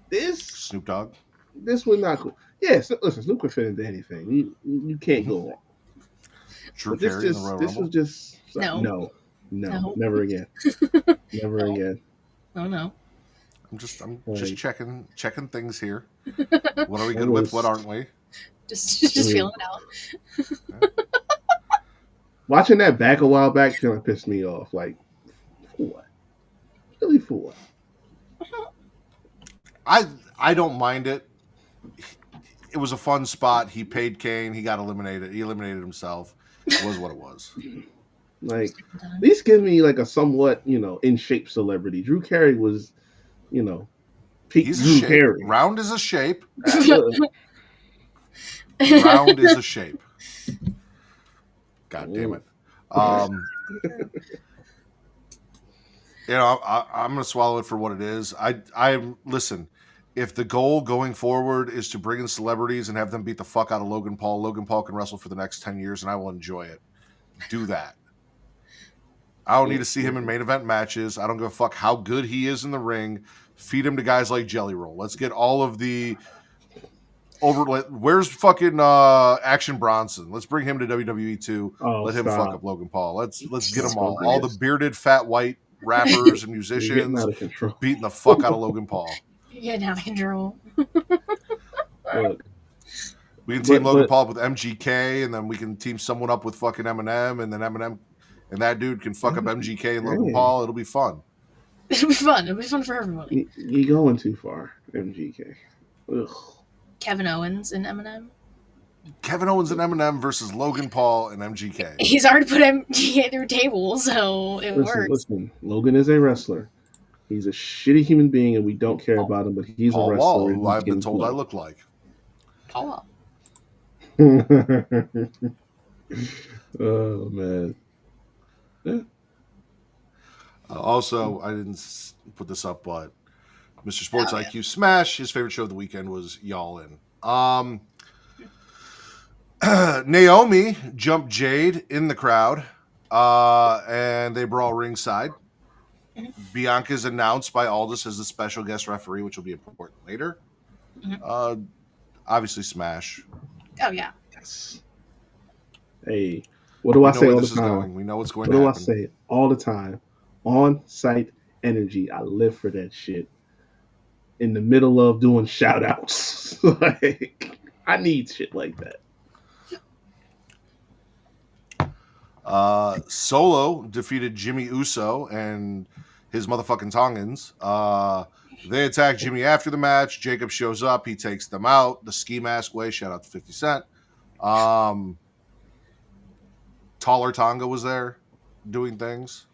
This Snoop Dogg. This was not cool. Yeah, listen, Snoop could fit into anything. You can't go wrong. Drew Carey in the Royal this Rumble. was just No, never again. Never again. Oh no. I'm just checking things here. What are we That good was- with? What aren't we? Just feeling it out. Watching that back a while back kind of pissed me off. Like, for what? Really, for what? I don't mind it. It was a fun spot. He paid Kane. He got eliminated. He eliminated himself. It was what it was. Like, at least give me like a somewhat in shape celebrity. Drew Carey was, peak He's Drew a shape. Carey. Round is a shape. Round is a shape. God damn it. I'm going to swallow it for what it is. Listen, if the goal going forward is to bring in celebrities and have them beat the fuck out of Logan Paul can wrestle for the next 10 years and I will enjoy it. Do that. I don't need to see him in main event matches. I don't give a fuck how good he is in the ring. Feed him to guys like Jelly Roll. Let's get all of the where's fucking Action Bronson? Let's bring him to WWE too. Let him fuck up Logan Paul. Let's get them all. All the bearded fat white rappers and musicians beating the fuck out of Logan Paul. You're getting out of control. Look, we can team Logan Paul up with MGK, and then we can team someone up with fucking Eminem, and then Eminem and that dude can fuck up MGK and Logan Paul. It'll be fun. It'll be fun. It'll be fun for everybody. You're going too far, MGK. Ugh. Kevin Owens and Eminem. Kevin Owens and Eminem versus Logan Paul and MGK. He's already put MGK through a table, so it works. Listen, Logan is a wrestler. He's a shitty human being, and we don't care about him, but he's Paul a wrestler. Wall, who I've been told I look like. Paul. Oh man. Yeah. Also, I didn't put this up, but Mr. Sports Oh, IQ Smash, his favorite show of the weekend was Y'all In. Naomi jumped Jade in the crowd, and they brawl ringside. Bianca's announced by Aldis as the special guest referee, which will be important later. Obviously, Smash. Oh yeah. Yes. Hey, what do I say all the time? Going. We know what's going to happen. What do I say all the time? On-site energy. I live for that shit. In the middle of doing shout-outs. Like, I need shit like that. Solo defeated Jimmy Uso and his motherfucking Tongans. They attack Jimmy after the match. Jacob shows up. He takes them out the ski mask way. Shout out to 50 Cent. Taller Tonga was there doing things.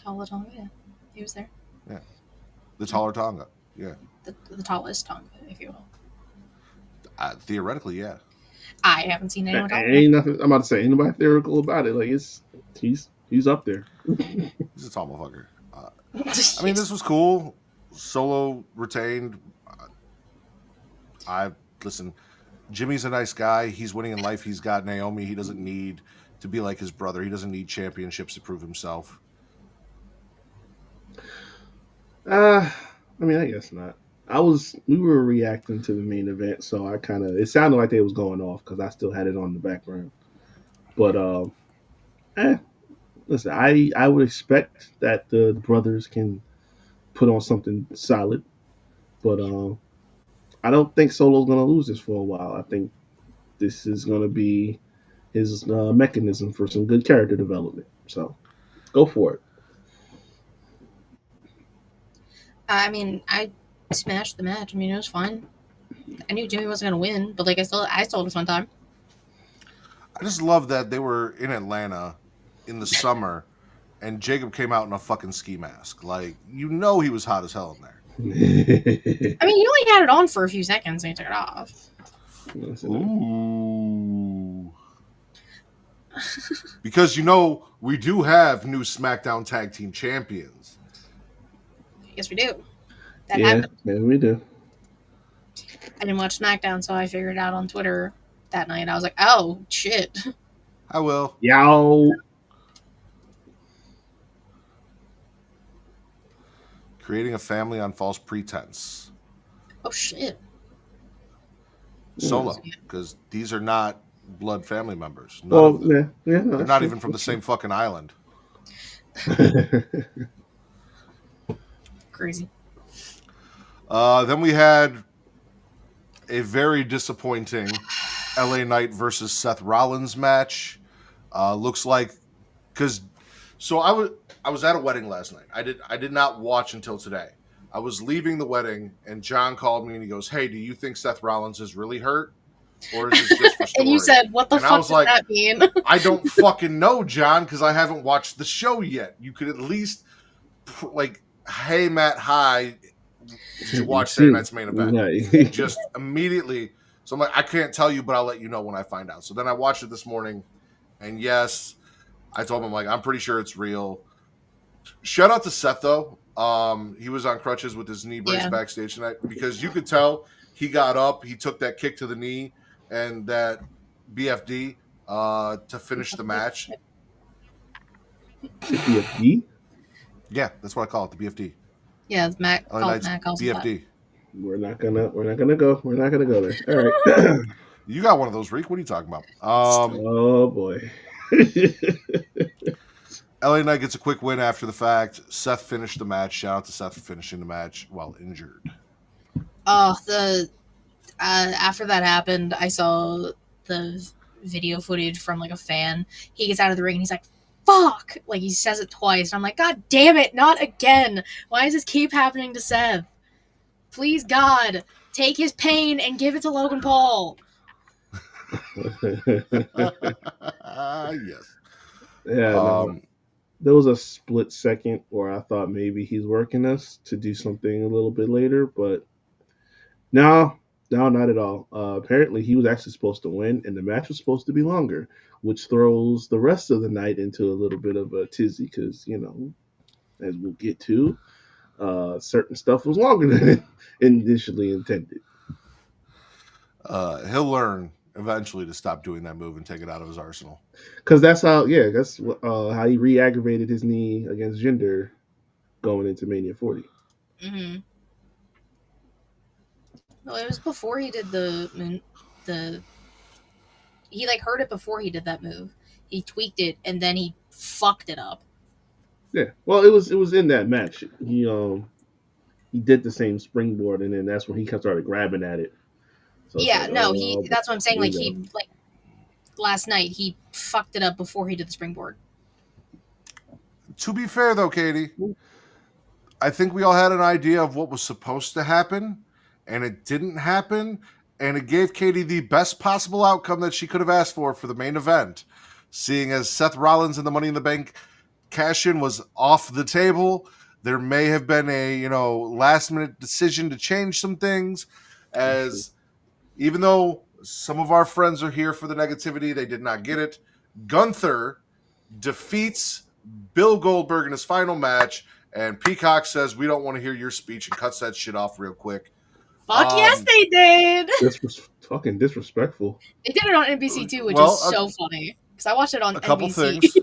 Taller Tonga, yeah. He was there. Yeah. The Taller Tonga, yeah. The tallest Tonga, if you will. Theoretically, yeah. I haven't seen anyone talk ain't nothing. I'm about to say, ain't nobody theoretical about it. Like he's up there. He's a tall motherfucker. I mean, this was cool. Solo retained. Listen. Jimmy's a nice guy. He's winning in life. He's got Naomi. He doesn't need to be like his brother. He doesn't need championships to prove himself. I mean, I guess not. We were reacting to the main event, so it sounded like they was going off because I still had it on the background. But, listen, I would expect that the brothers can put on something solid, but, I don't think Solo's going to lose this for a while. I think this is going to be his mechanism for some good character development. So, go for it. I mean, I smashed the match. I mean, it was fine. I knew Jimmy wasn't going to win, but like I saw this one time. I just love that they were in Atlanta in the summer, and Jacob came out in a fucking ski mask. Like, he was hot as hell in there. I mean, he only had it on for a few seconds and he took it off. Ooh. Because we do have new SmackDown Tag Team Champions. Yes, we do. That happened. Yeah, we do. I didn't watch SmackDown, so I figured it out on Twitter that night. I was like, oh, shit. I will. Yow. Creating a family on false pretense. Oh, shit. Solo. Because these are not blood family members. No, they're not even from the same fucking island. Crazy. Then we had a very disappointing LA Knight versus Seth Rollins match. Looks like I was at a wedding last night. I did not watch until today. I was leaving the wedding and John called me and he goes, "Hey, do you think Seth Rollins is really hurt? Or is it just for story?" And you said, what the fuck does that mean? I don't fucking know, John, because I haven't watched the show yet. You could at least hey, Matt, hi, did you watch Saturday night's main event? Just immediately. So I'm like, I can't tell you, but I'll let you know when I find out. So then I watched it this morning, and yes, I told him, I'm pretty sure it's real. Shout out to Seth, though. He was on crutches with his knee brace backstage tonight because you could tell he got up, he took that kick to the knee and that BFD to finish the match. BFD? Yeah, that's what I call it, the BFD. Yeah, it's Matt. BFD. We're not gonna go there. All right. You got one of those, Reek. What are you talking about? Oh boy. LA Knight gets a quick win after the fact. Seth finished the match. Shout out to Seth for finishing the match while injured. After that happened, I saw the video footage from a fan. He gets out of the ring and he's like, "Fuck!" Like he says it twice. And I'm like, God damn it, not again! Why does this keep happening to Seth? Please, God, take his pain and give it to Logan Paul. Yes. Yeah. There was a split second where I thought maybe he's working us to do something a little bit later, but no, No, not at all. Apparently, he was actually supposed to win, and the match was supposed to be longer, which throws the rest of the night into a little bit of a tizzy because, as we'll get to, certain stuff was longer than initially intended. He'll learn eventually to stop doing that move and take it out of his arsenal. Because that's how he re-aggravated his knee against Jinder going into Mania 40. Mm-hmm. No, it was before he did the he heard it before he did that move. He tweaked it and then he fucked it up. Yeah, well, it was in that match. He did the same springboard, and then that's when he started grabbing at it. So yeah, that's what I'm saying. Last night he fucked it up before he did the springboard. To be fair, though, Katie, I think we all had an idea of what was supposed to happen, and it didn't happen, and it gave Katie the best possible outcome that she could have asked for the main event, seeing as Seth Rollins and the Money in the Bank cash-in was off the table. There may have been a last-minute decision to change some things, as even though some of our friends are here for the negativity, they did not get it. Gunther defeats Bill Goldberg in his final match, and Peacock says, "We don't want to hear your speech," and cuts that shit off real quick. Fuck yes, they did. This was fucking disrespectful. They did it on NBC too, which is so funny because I watched it on NBC. Couple things.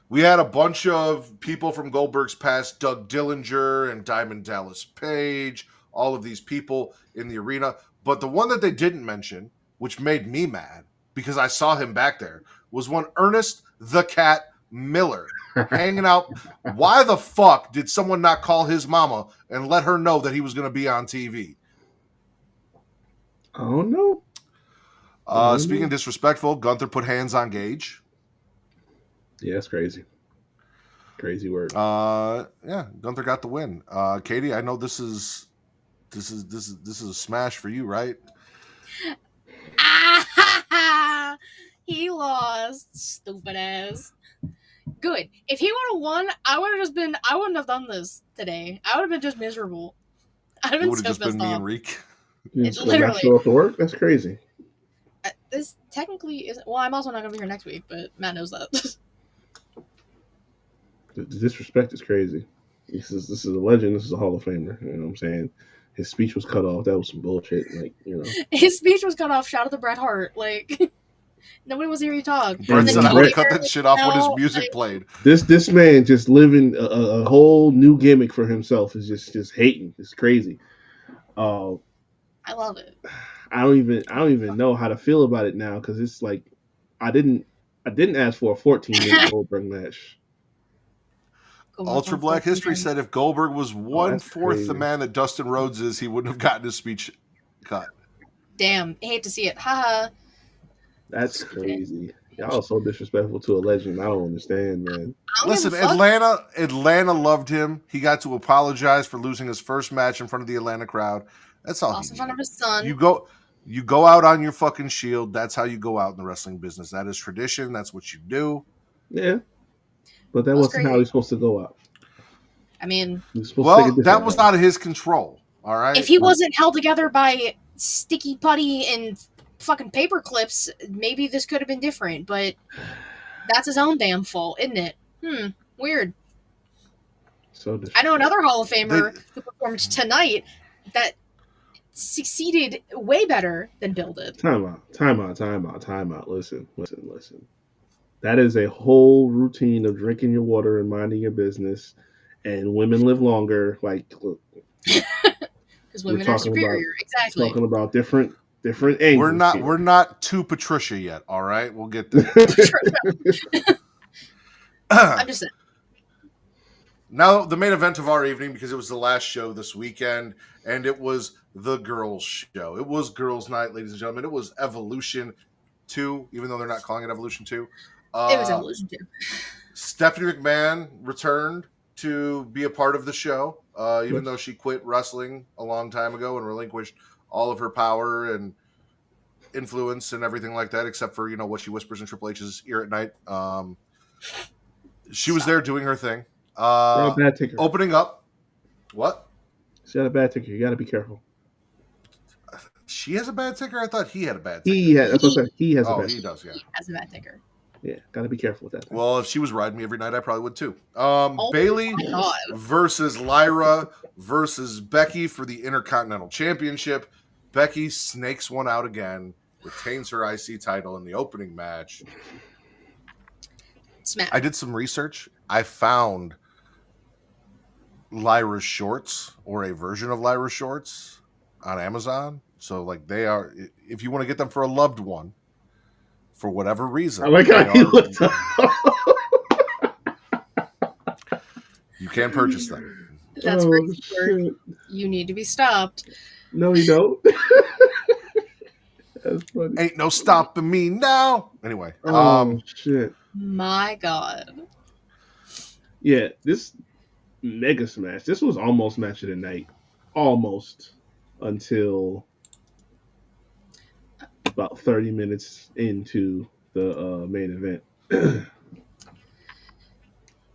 We had a bunch of people from Goldberg's past, Doug Dillinger and Diamond Dallas Page, all of these people in the arena. But the one that they didn't mention, which made me mad because I saw him back there, was one Ernest the Cat Miller hanging out. Why the fuck did someone not call his mama and let her know that he was going to be on TV? I don't know. Speaking of disrespectful, Gunther put hands on Gage. Yeah, that's crazy. Crazy word. Yeah, Gunther got the win. Katie, I know this is a smash for you, right? He lost, stupid ass. Good. If he would have won, I wouldn't have done this today. I would have been just miserable. I'd have been so pissed off. Me and Reek. Literally. Show up to work? That's crazy. This technically isn't. Well, I'm also not going to be here next week, but Matt knows that. The disrespect is crazy. This is a legend. This is a Hall of Famer. You know what I'm saying? His speech was cut off. That was some bullshit. His speech was cut off. Shout out to Bret Hart. Nobody was here to talk. Brett said I would have cut that shit off when his music played. This man just living a whole new gimmick for himself is just hating. It's crazy. I love it. I don't even know how to feel about it now because it's like I didn't ask for a 14-minute Goldberg match. Ultra Black History said if Goldberg was 1/4 the man that Dustin Rhodes is, he wouldn't have gotten his speech cut. Damn, I hate to see it. Haha. That's crazy. Y'all are so disrespectful to a legend. I don't understand, man. Listen, Atlanta loved him. He got to apologize for losing his first match in front of the Atlanta crowd. That's all. Also in front of his son. You go out on your fucking shield. That's how you go out in the wrestling business. That is tradition. That's what you do. Yeah. But that wasn't how he's supposed to go out. I mean, that was not his control. All right. If he wasn't held together by sticky putty and fucking paper clips, maybe this could have been different. But that's his own damn fault, isn't it? Weird. So I know another Hall of Famer who performed tonight that succeeded way better than Bill did. Time out. Listen. That is a whole routine of drinking your water and minding your business, and women live longer. Look, because women are superior. Exactly. Talking about different angles. We're not to Patricia yet. All right, we'll get there. I'm just saying. Now the main event of our evening, because it was the last show this weekend, and it was the girls' show. It was girls' night, ladies and gentlemen. It was Evolution 2, even though they're not calling it Evolution 2. It was Evolution 2. Stephanie McMahon returned to be a part of the show, even though she quit wrestling a long time ago and relinquished all of her power and influence and everything like that, except for what she whispers in Triple H's ear at night. She was there doing her thing. A bad ticker. Opening up. What? She had a bad ticker. You got to be careful. She has a bad ticker? I thought he had a bad ticker. He has. That's what I said. He has a bad. He does. Yeah. He has a bad ticker. Yeah, gotta be careful with that. Well, if she was riding me every night, I probably would too. Oh Bailey my God. versus Lyra versus Becky for the Intercontinental Championship. Becky snakes one out again, retains her IC title in the opening match. Smash. I did some research. I found Lyra's shorts, or a version of Lyra's shorts, on Amazon. So, like, they are, if you want to get them for a loved one, for whatever reason. I like how he looked up. You can purchase them. That's Oh, crazy. shit. You need to be stopped. No, you don't. That's funny. Ain't no stopping me now. Anyway. Oh, shit. My God. Yeah, this Mega Smash, this was almost match of the night. Almost. Until about 30 minutes into the main event.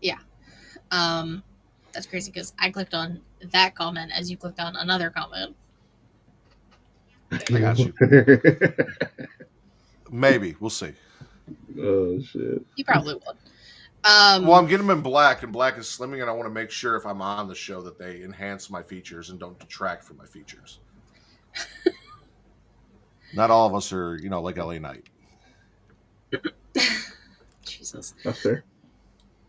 Yeah. That's crazy because I clicked on that comment as you clicked on another comment. I got you. Maybe. We'll see. Oh, shit. You probably would. Well, I'm getting them in black, and black is slimming, and I want to make sure if I'm on the show that they enhance my features and don't detract from my features. Not all of us are, like LA Knight. Jesus. That's fair.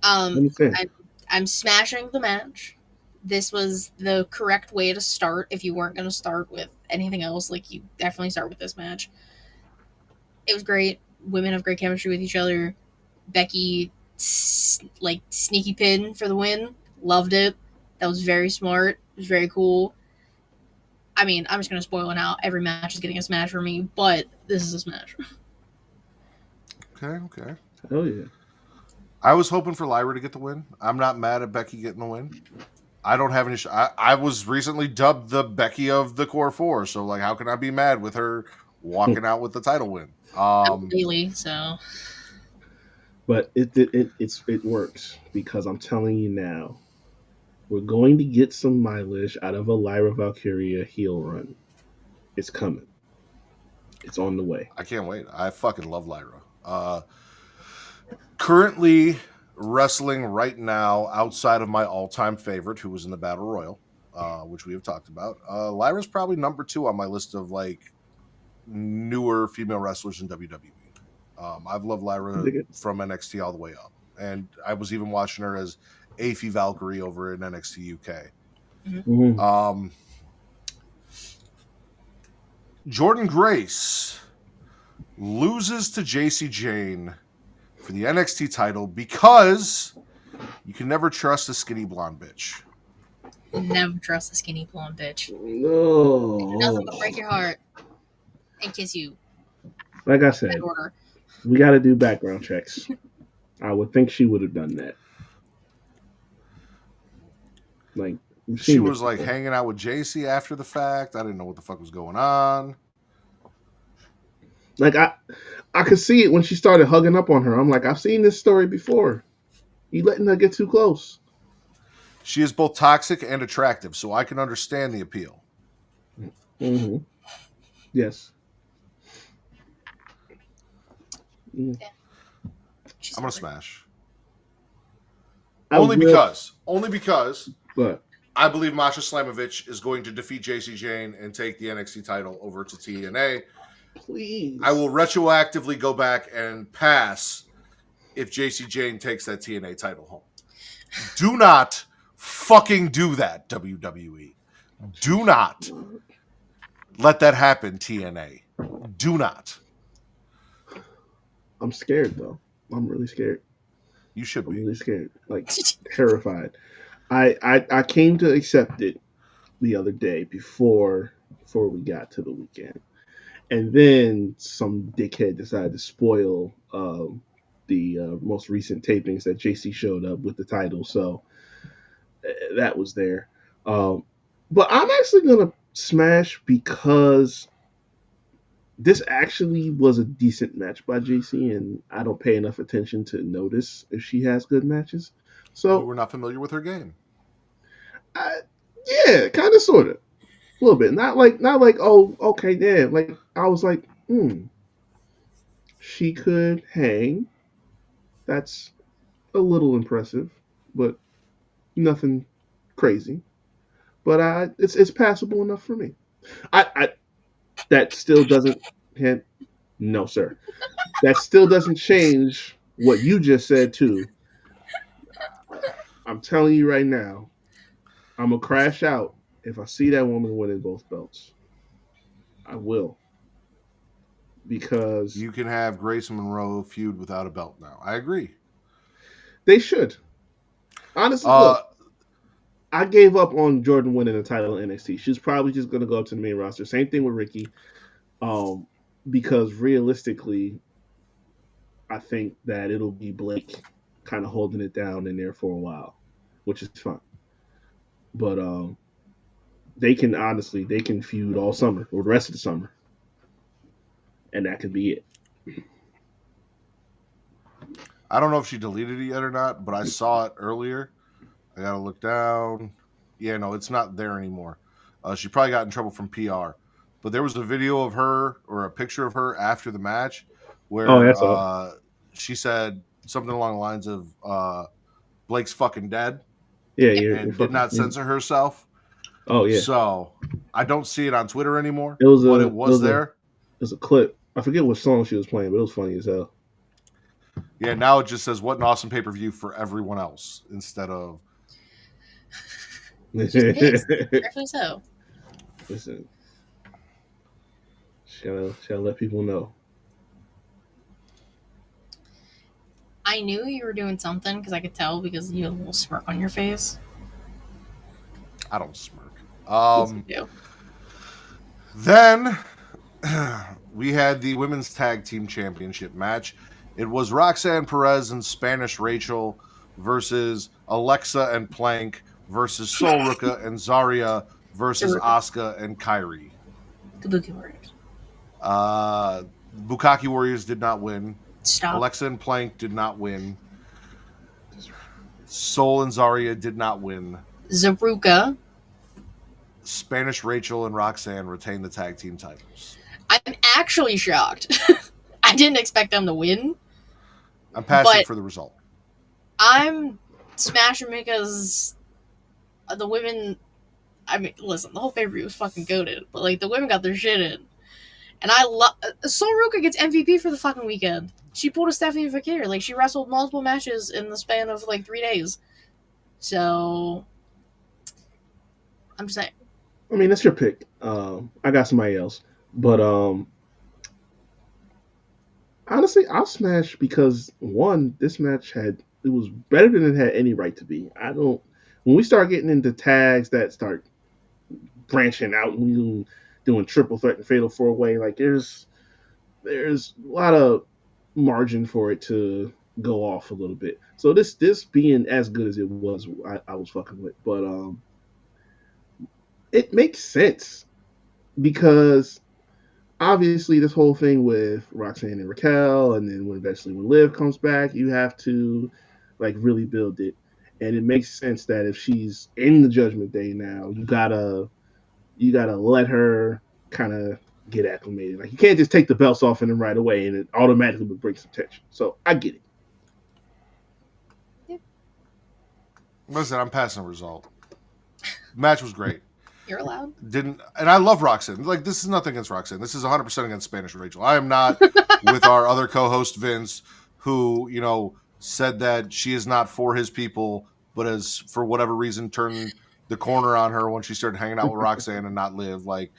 I'm smashing the match. This was the correct way to start. If you weren't going to start with anything else, like, you definitely start with this match. It was great. Women have great chemistry with each other. Becky, sneaky pin for the win. Loved it. That was very smart. It was very cool. I mean, I'm just going to spoil it now. Every match is getting a smash for me, but this is a smash. Okay. Oh, yeah. I was hoping for Lyra to get the win. I'm not mad at Becky getting the win. I don't have any I was recently dubbed the Becky of the Core 4, so, like, how can I be mad with her walking out with the title win? Really, so... But it works, because I'm telling you now, we're going to get some mileage out of a Lyra Valkyria heel run. It's coming. It's on the way. I can't wait. I fucking love Lyra. Currently wrestling right now outside of my all-time favorite, who was in the Battle Royal, which we have talked about. Lyra's probably number 2 on my list of, like, newer female wrestlers in WWE. I've loved Lyra from NXT all the way up. And I was even watching her as Aphie Valkyrie over in NXT UK. Mm-hmm. Jordan Grace loses to JC Jane for the NXT title because you can never trust a skinny blonde bitch. Never trust a skinny blonde bitch. No. Nothing but break your heart and kiss you. Like I said, we got to do background checks. I would think she would have done that. Like, she was like hanging out with JC after the fact. I didn't know what the fuck was going on. Like, I could see it when she started hugging up on her. I'm like, I've seen this story before. You letting her get too close. She is both toxic and attractive, so I can understand the appeal. Mm-hmm. Yes. Yeah. I'm gonna smash. I Only will- because But I believe Masha Slamovich is going to defeat JC Jane and take the NXT title over to TNA. please. I will retroactively go back and pass if JC Jane takes that TNA title home. Do not fucking do that, WWE. Do not let that happen, TNA. Do not. I'm scared, though. I'm really scared. You should I'm be. really scared. Like, terrified. I came to accept it the other day before we got to the weekend. And then some dickhead decided to spoil the most recent tapings that JC showed up with the title. So that was there. But I'm actually going to smash because this actually was a decent match by JC, and I don't pay enough attention to notice if she has good matches. So We're not familiar with her game. yeah, kind of, sort of. A little bit. Not like oh, okay, damn. Like I was like, she could hang. That's a little impressive, but nothing crazy. But it's passable enough for me. I that still doesn't hint. No, sir. That still doesn't change what you just said too. I'm telling you right now, I'm gonna crash out if I see that woman winning both belts. I will, because You can have Grace Monroe feud without a belt now. I agree. they should. Honestly, look, I gave up on Jordan winning the title in NXT. She's probably just gonna go up to the main roster. Same thing with Ricky, because realistically, I think that it'll be Blake kind of holding it down in there for a while, which is fine. But they can feud all summer or the rest of the summer, and that could be it. I don't know if she deleted it yet or not, but I saw it earlier. I gotta look down. Yeah, no, it's not there anymore. She probably got in trouble from PR. But there was a video of her or a picture of her after the match where she said something along the lines of Blake's fucking dead. Yeah, and did not censor herself. Oh yeah. So I don't see it on Twitter anymore. It was there. It was a clip. I forget what song she was playing, but it was funny as hell. Yeah, now it just says what an awesome pay-per-view for everyone else instead of So. Listen. Shall let people know. I knew you were doing something because I could tell because you had a little smirk on your face. I don't smirk. Yes, you do. Then we had the Women's Tag Team Championship match. It was Roxanne Perez and Spanish Rachel versus Alexa and Plank versus Sol Ruka and Zarya versus Asuka and Kairi. Kabuki Warriors. Bukkake Warriors did not win. Stop. Alexa and Plank did not win. Sol and Zarya did not win. Zaruka. Spanish Rachel and Roxanne retained the tag team titles. I'm actually shocked. I didn't expect them to win. I'm passing for the result. I'm smashing because the women. I mean, listen, the whole pay-per-view was fucking goated, but like the women got their shit in, and I love. Sol Ruka gets MVP for the fucking weekend. She pulled a Stephanie Fakir. Like she wrestled multiple matches in the span of like 3 days. So I'm just saying. I mean, that's your pick. I got somebody else, but honestly, I'll smash because one, this match it was better than it had any right to be. When we start getting into tags that start branching out and doing triple threat and fatal 4-way, like there's a lot of margin for it to go off a little bit. So this being as good as it was, I was fucking with, but it makes sense because obviously this whole thing with Roxanne and Raquel, and then when Liv comes back, you have to like really build it, and it makes sense that if she's in the Judgment Day now, you gotta let her kind of get acclimated. Like you can't just take the belts off and then right away, and it automatically would bring some tension. So I get it. Yep. Listen, I'm passing a result. Match was great. You're allowed. And I love Roxanne. Like, this is nothing against Roxanne. This is 100% against Spanish Rachel. I am not with our other co-host Vince, who, said that she is not for his people, but has, for whatever reason, turned the corner on her when she started hanging out with Roxanne and not Liv. Like,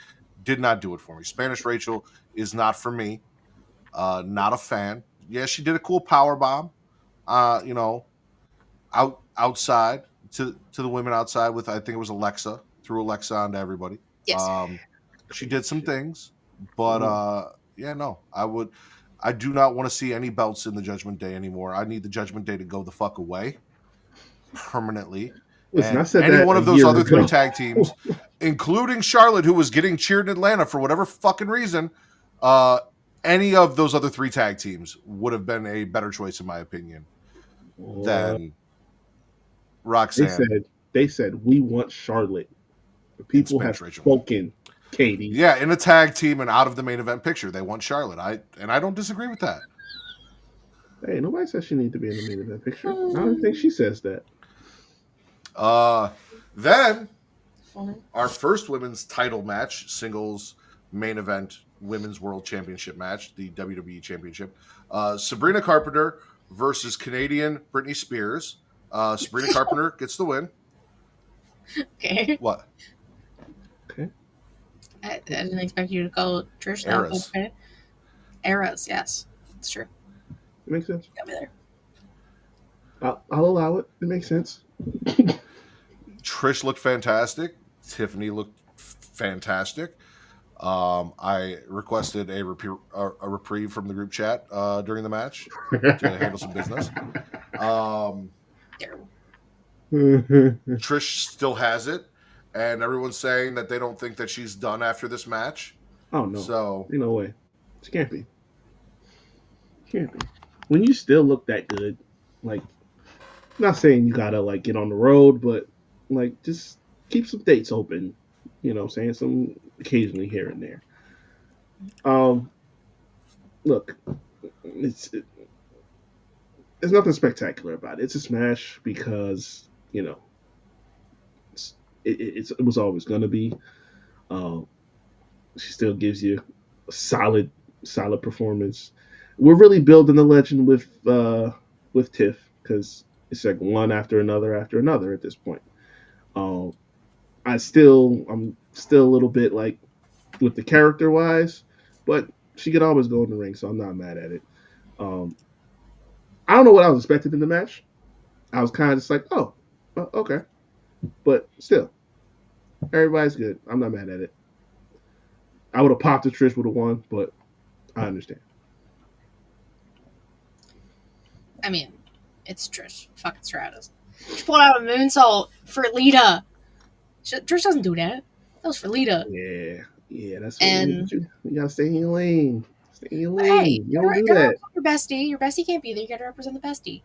did not do it for me. Spanish Rachel is not for me. Not a fan. Yeah, she did a cool power bomb, outside to the women outside with, I think it was Alexa. Threw Alexa onto everybody. Yes. She did some things, but I do not want to see any belts in the Judgment Day anymore. I need the Judgment Day to go the fuck away permanently. Listen, and I said any that one of those other ago. 3 tag teams, including Charlotte, who was getting cheered in Atlanta for whatever fucking reason, any of those other 3 tag teams would have been a better choice, in my opinion, than Roxanne. They said we want Charlotte. People have Spanish spoken, Katie. Yeah, in a tag team and out of the main event picture, they want Charlotte. I don't disagree with that. Hey, nobody says she needs to be in the main event picture. I don't think she says that. Then our first women's title match, singles main event women's world championship match, the WWE Championship. Sabrina Carpenter versus Canadian Britney Spears. Sabrina Carpenter gets the win. Okay. What? Okay. I didn't expect you to call Trish that. Eras. Okay. Eras, yes. It's true. It makes sense. Got me there. I'll allow it. It makes sense. Trish looked fantastic. Tiffany looked fantastic. I requested a reprieve from the group chat during the match to handle some business. Terrible. Trish still has it, and everyone's saying that they don't think that she's done after this match. Oh no! So ain't no way. She can't be. Can't be. When you still look that good, like, not saying you gotta like get on the road, but like just keep some dates open. You know what I'm saying? Some occasionally here and there. Look, there's nothing spectacular about it. It's a smash because, you know, it was always going to be. She still gives you a solid performance. We're really building the legend with Tiff because it's like one after another at this point. I'm still a little bit like with the character wise, but she could always go in the ring, so I'm not mad at it. I don't know what I was expecting in the match. I was kind of just like, oh, okay. But still, everybody's good. I'm not mad at it. I would have popped if Trish would have won, but I understand. I mean, it's Trish fucking Stratus. She pulled out a moonsault for Lita. Trish doesn't do that. That was for Lita. Yeah, that's what you gotta stay in your lane. Stay in your lane. Hey, you don't do that. Your bestie. Your bestie can't be there. You gotta represent the bestie.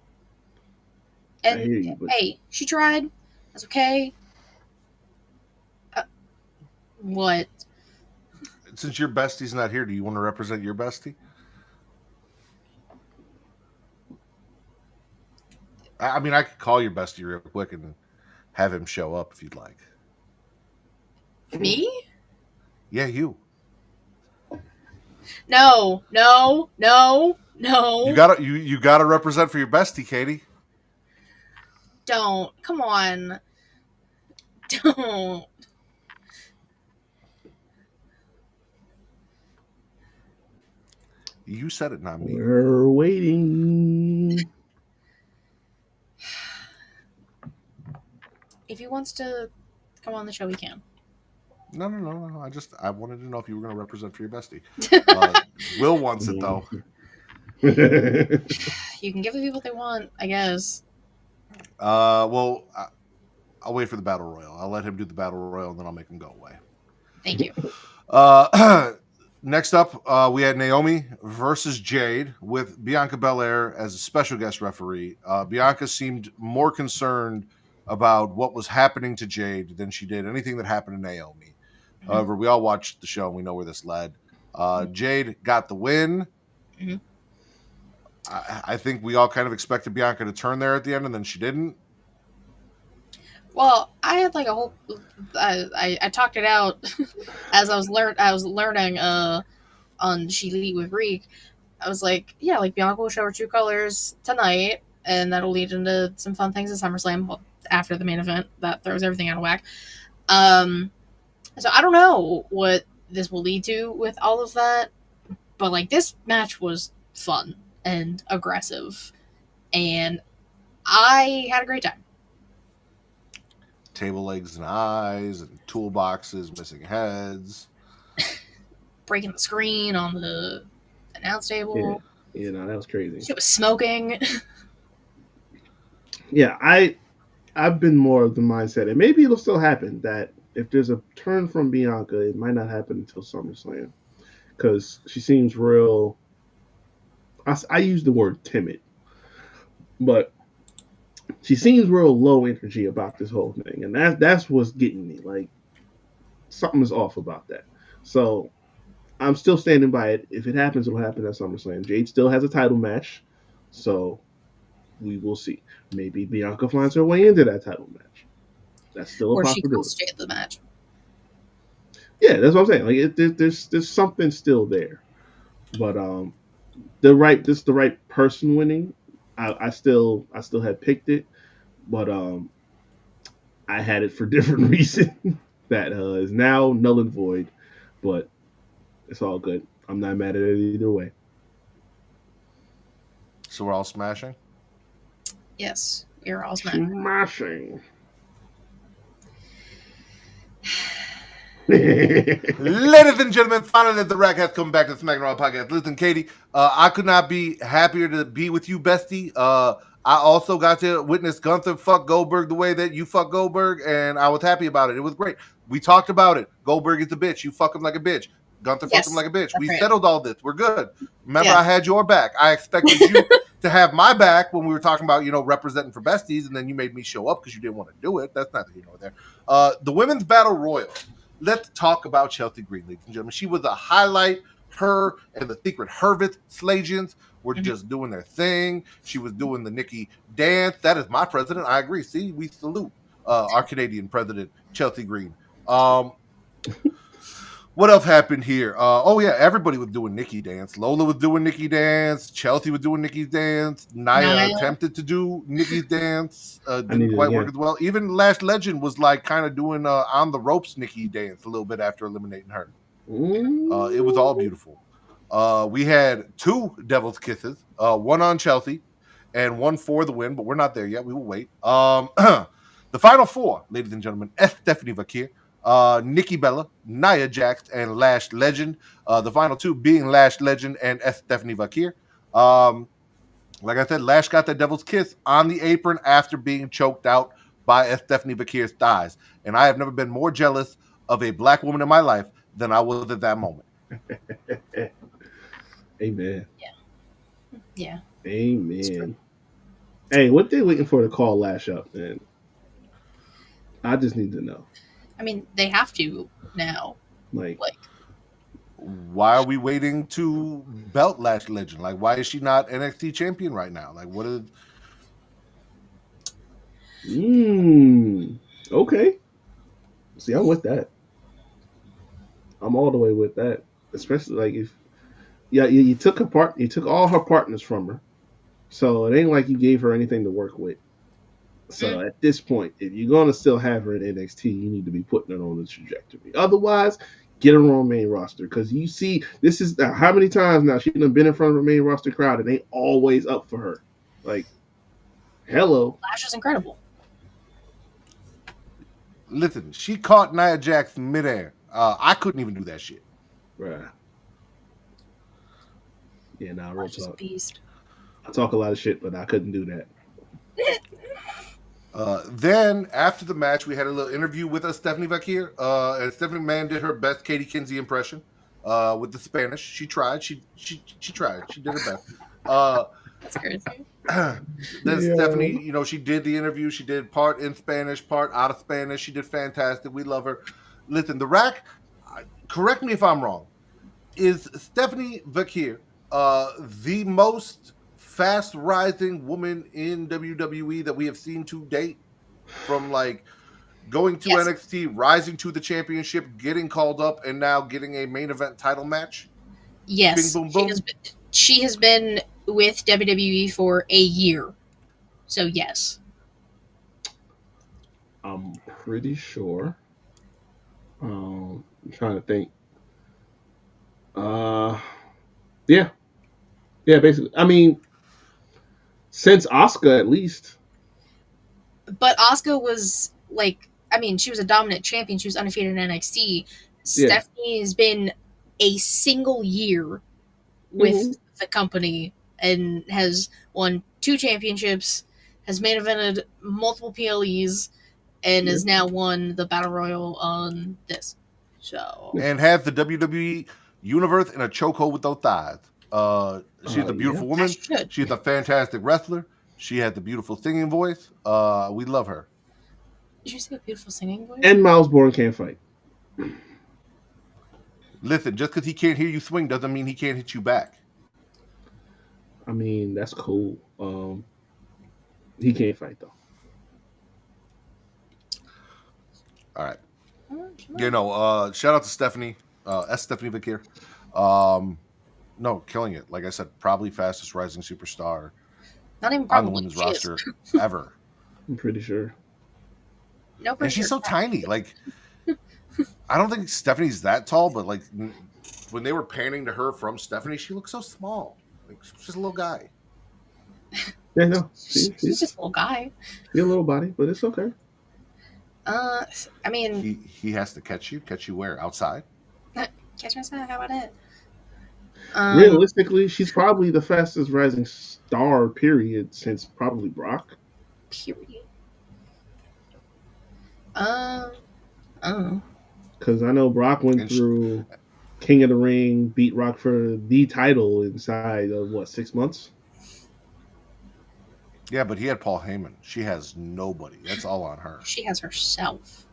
And I hear you, but... hey, she tried. That's okay. What? Since your bestie's not here, do you want to represent your bestie? I mean, I could call your bestie real quick and have him show up if you'd like. Me? Yeah, you. No. You gotta represent for your bestie, Katie. Don't. Come on. Don't. You said it, not me. We're waiting. If he wants to come on the show, he can. No. I wanted to know if you were going to represent for your bestie. Will wants it, though. You can give the people what they want, I guess. Well, I'll wait for the Battle Royal. I'll let him do the Battle Royal, and then I'll make him go away. Thank you. Next up, we had Naomi versus Jade with Bianca Belair as a special guest referee. Bianca seemed more concerned about what was happening to Jade than she did anything that happened to Naomi. Mm-hmm. However, we all watched the show and we know where this led. Jade got the win. Mm-hmm. I think we all kind of expected Bianca to turn there at the end, and then she didn't. Well, I had like a whole. I talked it out as I was learning on She Lead with Reek. I was like, yeah, like Bianca will show her true colors tonight, and that'll lead into some fun things at SummerSlam. Well, after the main event, that throws everything out of whack. So I don't know what this will lead to with all of that, but like this match was fun and aggressive, and I had a great time. Table legs and eyes and toolboxes, missing heads. Breaking the screen on the announce table. Yeah, no, that was crazy. She was smoking. Yeah, I've been more of the mindset, and maybe it'll still happen, that if there's a turn from Bianca, it might not happen until SummerSlam. Because she seems real... I use the word timid. But she seems real low energy about this whole thing, and that's what's getting me. Like, something is off about that. So I'm still standing by it. If it happens, it'll happen at SummerSlam. Jade still has a title match, so we will see. Maybe Bianca finds her way into that title match. That's still a Or she possibility. calls Jade the match. Yeah, that's what I'm saying. Like there's something still there, but the right person winning. I still had picked it, but I had it for different reason that is now null and void. But it's all good. I'm not mad at it either way. So we're all smashing. Yes, you're all smash. Smashing. Ladies and gentlemen, finally the Rack has come back to the SmackDown Raw podcast. Listen, Katie, I could not be happier to be with you, bestie. I also got to witness Gunther fuck Goldberg the way that you fuck Goldberg, and I was happy about it. It was great. We talked about it. Goldberg is a bitch. You fuck him like a bitch. Gunther fuck him like a bitch. We settled all this. We're good. Remember, I had your back. I expected you to have my back when we were talking about, representing for besties, and then you made me show up because you didn't want to do it. That's neither here nor there. The Women's Battle Royal. Let's talk about Chelsea Green, ladies and gentlemen. She was a highlight. Her and the Secret Hervith Slagians were just doing their thing. She was doing the Nikki dance. That is my president. I agree. See, we salute our Canadian president, Chelsea Green. What else happened here? Everybody was doing Nikki dance. Lola was doing Nikki dance. Chelsea was doing Nikki's dance. Nia attempted to do Nikki's dance. Didn't quite work as well. Even Lash Legend was like kind of doing on the ropes Nikki dance a little bit after eliminating her. It was all beautiful. We had 2 Devil's Kisses, one on Chelsea and one for the win, but we're not there yet. We will wait. The final 4, ladies and gentlemen, Stephanie Vakir, Nikki Bella, Nia Jax, and Lash Legend. The final 2 being Lash Legend and Stephanie Vakir. Like I said, Lash got that Devil's Kiss on the apron after being choked out by Stephanie Vakir's thighs. And I have never been more jealous of a black woman in my life than I was at that moment. Amen. Yeah. Amen. Hey, what they waiting for to call Lash up, man? I just need to know. I mean, they have to now. Like, why are we waiting to belt Lash Legend? Like, why is she not NXT champion right now? Like, what is? Okay. See, I'm with that. I'm all the way with that. Especially like if, you took all her partners from her, so it ain't like you gave her anything to work with. So at this point, if you're gonna still have her in NXT, you need to be putting her on the trajectory. Otherwise, get her on main roster, because you see, this is how many times now she's been in front of a main roster crowd and they always up for her. Like, hello, Lash is incredible. Listen, she caught Nia Jax midair. I couldn't even do that shit. Right. Yeah, real talk. Beast. I talk a lot of shit, but I couldn't do that. Then after the match, we had a little interview with Stephanie Vakir. And Stephanie McMahon did her best Katie Kinsey impression with the Spanish. She tried. She tried. She did her best. That's crazy. Then Stephanie, she did the interview. She did part in Spanish, part out of Spanish. She did fantastic. We love her. Listen, the Rack, correct me if I'm wrong, is Stephanie Vakir the most fast rising woman in WWE that we have seen to date, from like going to NXT, rising to the championship, getting called up, and now getting a main event title match? Yes. Bing, boom, boom. She has been with WWE for a year. So yes. I'm pretty sure. I'm trying to think. Yeah, basically. I mean, since Asuka, at least. But Asuka was she was a dominant champion. She was undefeated in NXT. Stephanie has been a single year with the company and has won 2 championships, has main evented multiple PLEs, and has now won the Battle Royal on this. So, and has the WWE Universe in a chokehold with those thighs. She's a beautiful woman. She's a fantastic wrestler. She has the beautiful singing voice. We love her. Did you say a beautiful singing voice? And Miles Bourne can't fight. Listen, just because he can't hear you swing doesn't mean he can't hit you back. I mean, that's cool. He can't fight though. All right. Shout out to Stephanie. Stephanie Vick. No, killing it. Like I said, probably fastest rising superstar Not even on the probably. women's She is. roster ever. I'm pretty sure. No, And she's so tiny. Like, I don't think Stephanie's that tall, but like when they were panning to her from Stephanie, she looks so small. Like she's a little guy. Yeah, no, She's just a little guy. She's a little body, but it's okay. I mean, He has to catch you. Catch you where? Outside? catch myself. How about it? Realistically, she's probably the fastest rising star, period, since probably Brock. Period. Because I know Brock went through King of the Ring, beat Rock for the title inside of 6 months? Yeah, but he had Paul Heyman. She has nobody. That's all on her. She has herself.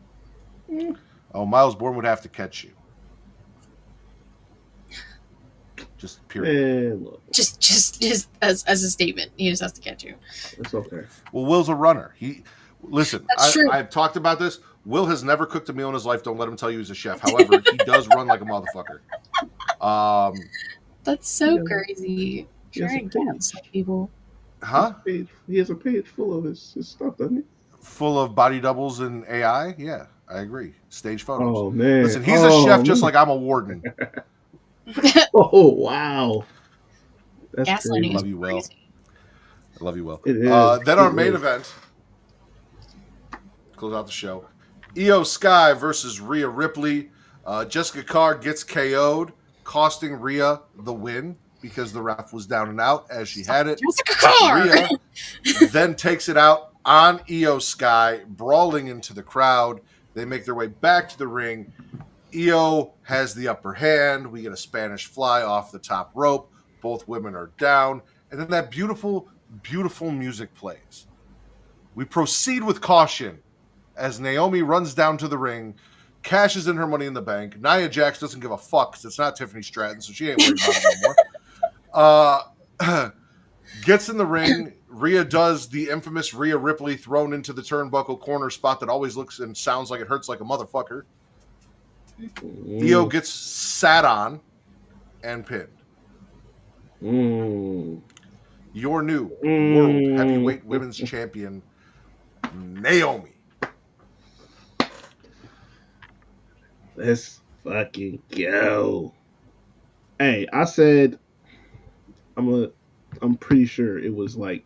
Oh, Miles Bourne would have to catch you. Just period. Look, Just as a statement, he just has to catch you. it's okay. Well, Will's a runner. Listen. That's true. I've talked about this. Will has never cooked a meal in his life. Don't let him tell you he's a chef. However, he does run like a motherfucker. That's so crazy. Yes, Sure, I it can is. some people. Huh? He has a page full of his stuff, doesn't he? Full of body doubles and AI? Yeah, I agree. Stage photos. Oh, man. Listen, he's a chef just like I'm a warden. Oh, wow. That's Gaslighting crazy. Love is you, Will. crazy. I love you, Will. It is. Then our It main is. event, close out the show. Io Sky versus Rhea Ripley. Jessica Carr gets KO'd, costing Rhea the win because the ref was down and out as she had it. Jessica Carr! Rhea then takes it out on Io Sky, brawling into the crowd. They make their way back to the ring. Io has the upper hand. We get a Spanish fly off the top rope. Both women are down. And then that beautiful, beautiful music plays. We proceed with caution as Naomi runs down to the ring, cashes in her money in the bank. Nia Jax doesn't give a fuck because it's not Tiffany Stratton, so she ain't worried about it no more. Gets in the ring. Rhea does the infamous Rhea Ripley thrown into the turnbuckle corner spot that always looks and sounds like it hurts like a motherfucker. Io gets sat on and pinned. Your new World Heavyweight Women's Champion, Naomi. Let's fucking go. Hey, I said I'm pretty sure it was like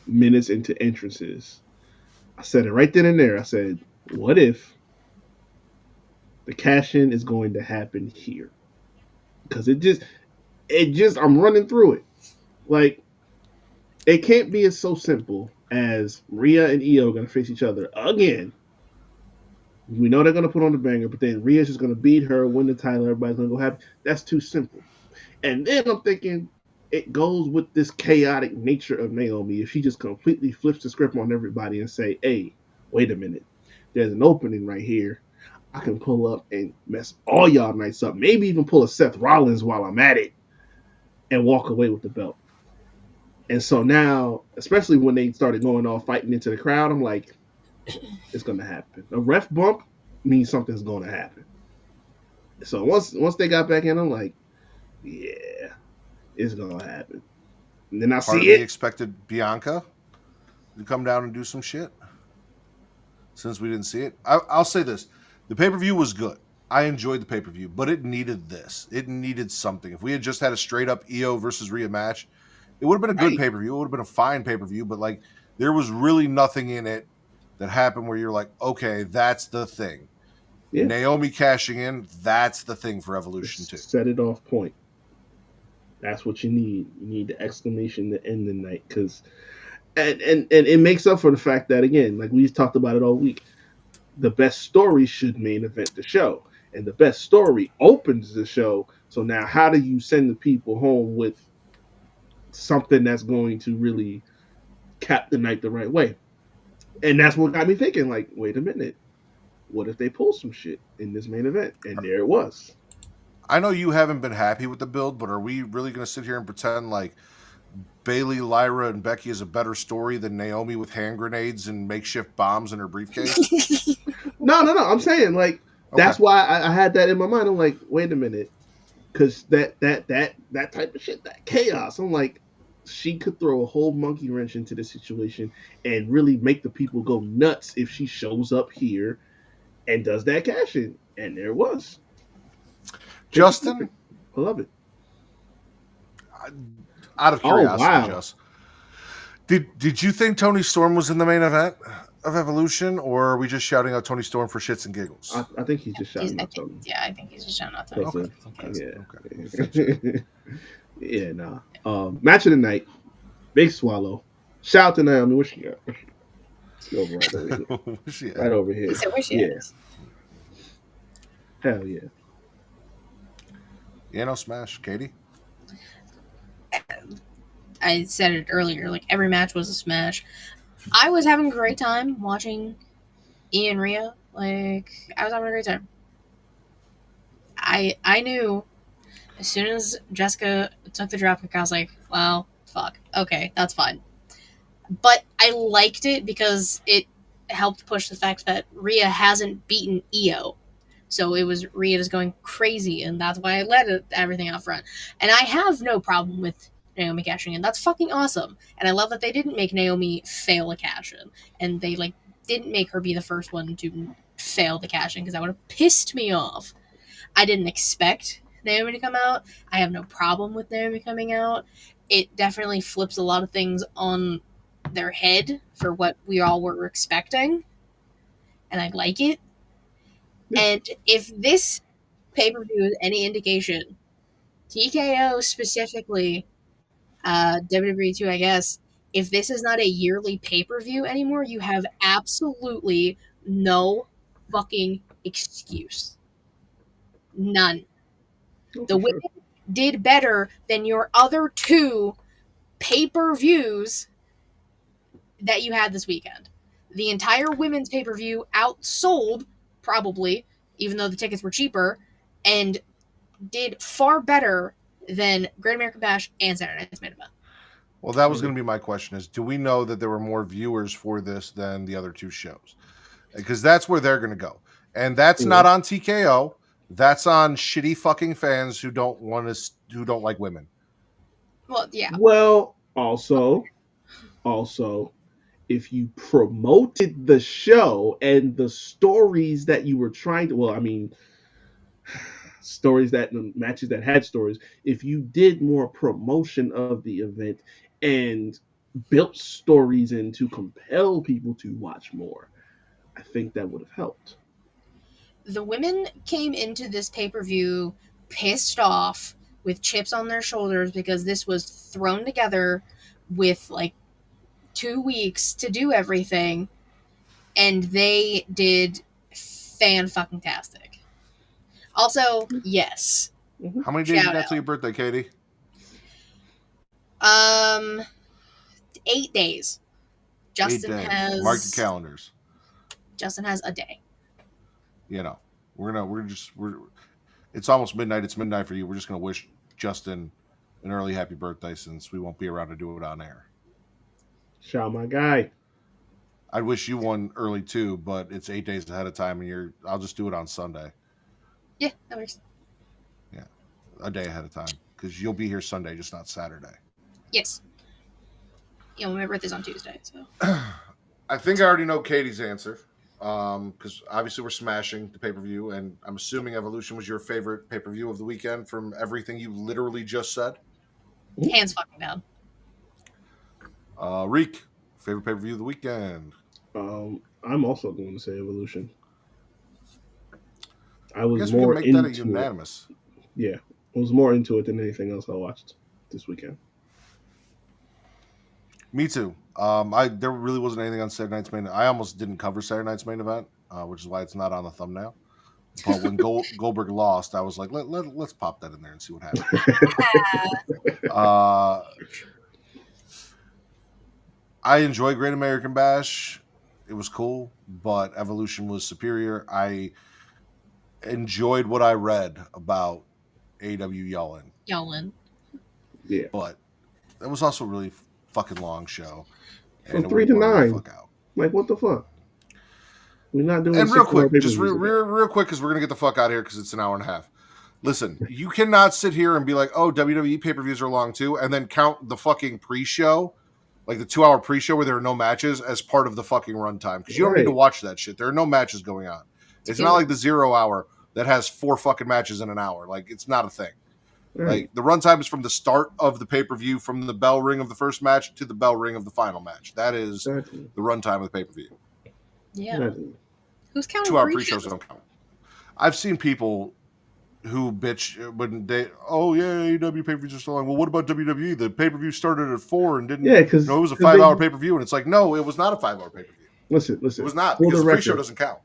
minutes into entrances. I said it right then and there. I said, what if the cash-in is going to happen here? Because it just I'm running through it. Like, it can't be as so simple as Rhea and Io going to face each other again. We know they're going to put on the banger, but then Rhea's just going to beat her, win the title, everybody's going to go happy. That's too simple. And then I'm thinking it goes with this chaotic nature of Naomi if she just completely flips the script on everybody and say, hey, wait a minute. There's an opening right here. I can pull up and mess all y'all nights up. Maybe even pull a Seth Rollins while I'm at it and walk away with the belt. And so now, especially when they started going off fighting into the crowd, I'm like, it's going to happen. A ref bump means something's going to happen. So once they got back in, I'm like, yeah, it's going to happen. And then I Part of see me it. expected Bianca to come down and do some shit. Since we didn't see it, I'll say this: the pay-per-view was good. I enjoyed the pay-per-view, but it needed this. It needed something. If we had just had a straight-up Io versus Rhea match, it would have been a good pay-per-view. It would have been a fine pay-per-view, but like there was really nothing in it that happened where you're like, okay, that's the thing. Yeah. Naomi cashing in, that's the thing for Evolution too. Set it off point. That's what you need. You need the exclamation to end the night, because and it makes up for the fact that, again, like we've talked about it all week, the best story should main event the show, and the best story opens the show. So now, how do you send the people home with something that's going to really cap the night the right way? And that's what got me thinking, like, wait a minute, what if they pull some shit in this main event? And there it was. I know you haven't been happy with the build, but are we really going to sit here and pretend like Bailey, Lyra, and Becky is a better story than Naomi with hand grenades and makeshift bombs in her briefcase? No. I'm saying, like, that's why I had that in my mind. I'm like, wait a minute. Because that type of shit, that chaos, I'm like, she could throw a whole monkey wrench into the situation and really make the people go nuts if she shows up here and does that cash in. And there it was. Justin? I love it. Out of curiosity, wow. Just, did you think Toni Storm was in the main event of Evolution, or are we just shouting out Toni Storm for shits and giggles? I think he's just shouting out Toni. Yeah, I think he's just shouting out Toni. Okay. Yeah, nah. Match of the night, Big Swallow. Shout out to Naomi. Where she got? Right over here. So where she is? Hell yeah. Yeah, no smash. Katie? I said it earlier, like every match was a smash. I was having a great time watching Ian Rhea. Like, I was having a great time. I knew as soon as Jessica took the dropkick, I was like, well, fuck. Okay, that's fine. But I liked it because it helped push the fact that Rhea hasn't beaten Io. So it was Rhea just going crazy, and that's why I led everything out front. And I have no problem with Naomi cashing in. That's fucking awesome. And I love that they didn't make Naomi fail a cash-in. And they, like, didn't make her be the first one to fail the cash-in, because that would have pissed me off. I didn't expect Naomi to come out. I have no problem with Naomi coming out. It definitely flips a lot of things on their head for what we all were expecting. And I like it. And if this pay-per-view is any indication, TKO specifically, WWE 2, I guess, if this is not a yearly pay-per-view anymore, you have absolutely no fucking excuse. None. The women did better than your other two pay-per-views that you had this weekend. The entire women's pay-per-view outsold, probably, even though the tickets were cheaper, and did far better than Great American Bash and Saturday Night's main event. Well, that was going to be my question, is do we know that there were more viewers for this than the other two shows? Because that's where they're going to go. And that's not on TKO. That's on shitty fucking fans who don't like women. Well, yeah. Well, also, if you promoted the show and the stories that you were trying to, stories that matches that had stories, if you did more promotion of the event and built stories in to compel people to watch more, I think that would have helped. The women came into this pay-per-view pissed off with chips on their shoulders because this was thrown together with like 2 weeks to do everything, and they did fan-fucking-tastic. Also, yes. How many days you got till your birthday, Katie? 8 days. Justin 8 days. has Mark your calendars. Justin has a day. You know, it's almost midnight. It's midnight for you. We're just gonna wish Justin an early happy birthday, since we won't be around to do it on air. Shout my guy. I'd wish you one early too, but it's 8 days ahead of time, and I'll just do it on Sunday. Yeah, that works. Yeah, a day ahead of time, because you'll be here Sunday, just not Saturday. Yes. Yeah, well, my birthday's on Tuesday, so. I think I already know Katie's answer, because obviously we're smashing the pay-per-view, and I'm assuming Evolution was your favorite pay-per-view of the weekend from everything you literally just said. Hands fucking down. Reek, favorite pay-per-view of the weekend. I'm also going to say Evolution. I guess more we can make that a unanimous. Yeah, I was more into it than anything else I watched this weekend. Me too. There really wasn't anything on Saturday Night's main. I almost didn't cover Saturday Night's main event, which is why it's not on the thumbnail. But when Goldberg lost, I was like, let's pop that in there and see what happens. I enjoy Great American Bash. It was cool, but Evolution was superior. I enjoyed what I read about AEW All In. Yellen. Yeah. But it was also a really fucking long show. From 3 to 9. Fuck out. Like, what the fuck? We're not doing. And real quick, just real quick, because we're gonna get the fuck out of here because it's an hour and a half. Listen, you cannot sit here and be like, "Oh, WWE pay-per-views are long too," and then count the fucking pre-show, like the 2-hour pre-show where there are no matches, as part of the fucking runtime, because you don't need to watch that shit. There are no matches going on. It's not like the 0 hour that has 4 fucking matches in an hour. Like, it's not a thing. Right. Like, the runtime is from the start of the pay-per-view, from the bell ring of the first match to the bell ring of the final match. That is the runtime of the pay-per-view. Yeah. Who's counting 2-hour pre-shows don't count. I've seen people who bitch when they, oh yeah, AEW pay-per-views are so long. Well, what about WWE? The pay-per-view started at 4 and didn't. Yeah, because it was a 5-hour pay-per-view, and it's like, no, it was not a 5-hour pay-per-view. Listen. It was not, because the pre-show doesn't count.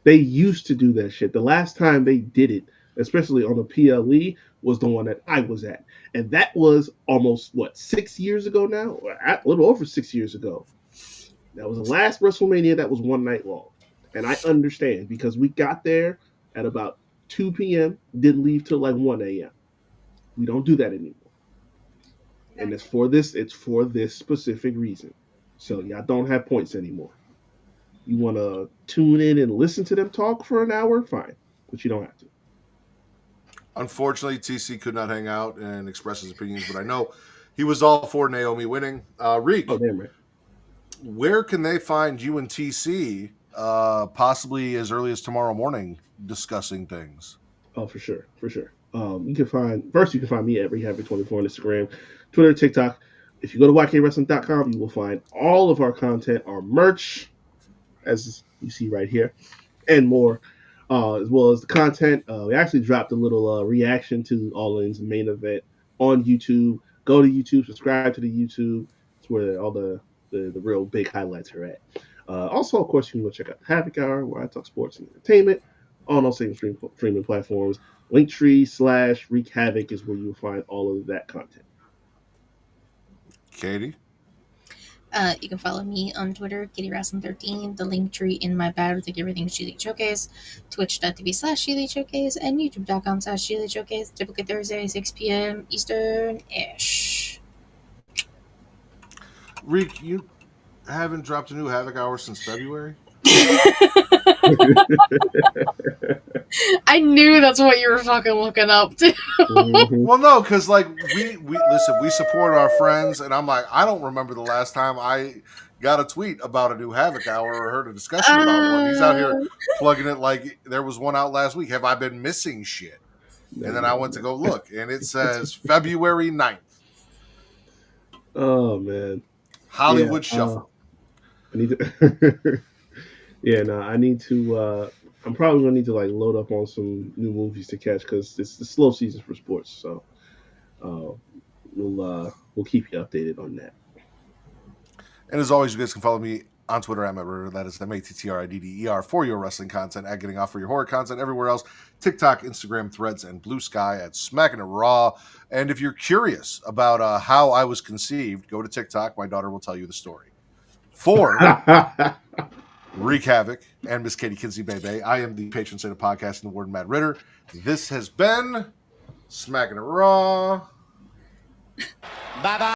They used to do that shit. The last time they did it, especially on the PLE, was the one that I was at, and that was almost 6 years ago now, a little over 6 years ago. That was the last WrestleMania that was one night long, and I understand because we got there at about 2 p.m. didn't leave till like 1 a.m. We don't do that anymore, and it's for this specific reason. So y'all don't have points anymore. You want to tune in and listen to them talk for an hour? Fine, but you don't have to. Unfortunately, TC could not hang out and express his opinions, but I know he was all for Naomi winning. Reek, oh, damn right. Where can they find you and TC, possibly as early as tomorrow morning, discussing things? Oh, for sure. You can find me at Rehab24 on Instagram, Twitter, TikTok. If you go to YKWrestling.com, you will find all of our content, our merch, as you see right here, and more, as well as the content. We actually dropped a little reaction to All In's main event on YouTube. Go to YouTube, subscribe to the YouTube. It's where all the real big highlights are at. Also, of course, you can go check out the Havoc Hour, where I talk sports and entertainment on those same streaming platforms. Linktree / Havoc is where you'll find all of that content. Katie? You can follow me on Twitter, KittyWrestling13, the link tree in my bio to everything She Showcase, twitch.tv/She Showcase, and youtube.com/She Showcase, typically Thursday, 6 p.m. Eastern-ish. Reek, you haven't dropped a new Havoc Hour since February? I knew that's what you were fucking looking up to. Well, no, because like we listen, we support our friends, and I'm like, I don't remember the last time I got a tweet about a new Havoc Hour or heard a discussion about one. He's out here plugging it like there was one out last week. Have I been missing shit? And then I went to go look, and it says February 9th. Oh man, Hollywood Shuffle. I need to. I need to. I'm probably gonna need to like load up on some new movies to catch because it's the slow season for sports. So we'll keep you updated on that. And as always, you guys can follow me on Twitter at Matt Ritter. That is MATTRIDDER for your wrestling content, at Getting Off for your horror content everywhere else. TikTok, Instagram, Threads, and Blue Sky at Smacking It Raw. And if you're curious about how I was conceived, go to TikTok. My daughter will tell you the story. For Wreak Havoc and Miss Katie Kinsey Bebe, I am the patron saint of podcasting, the Warden Matt Ritter. This has been Smacking It Raw. Bye-bye.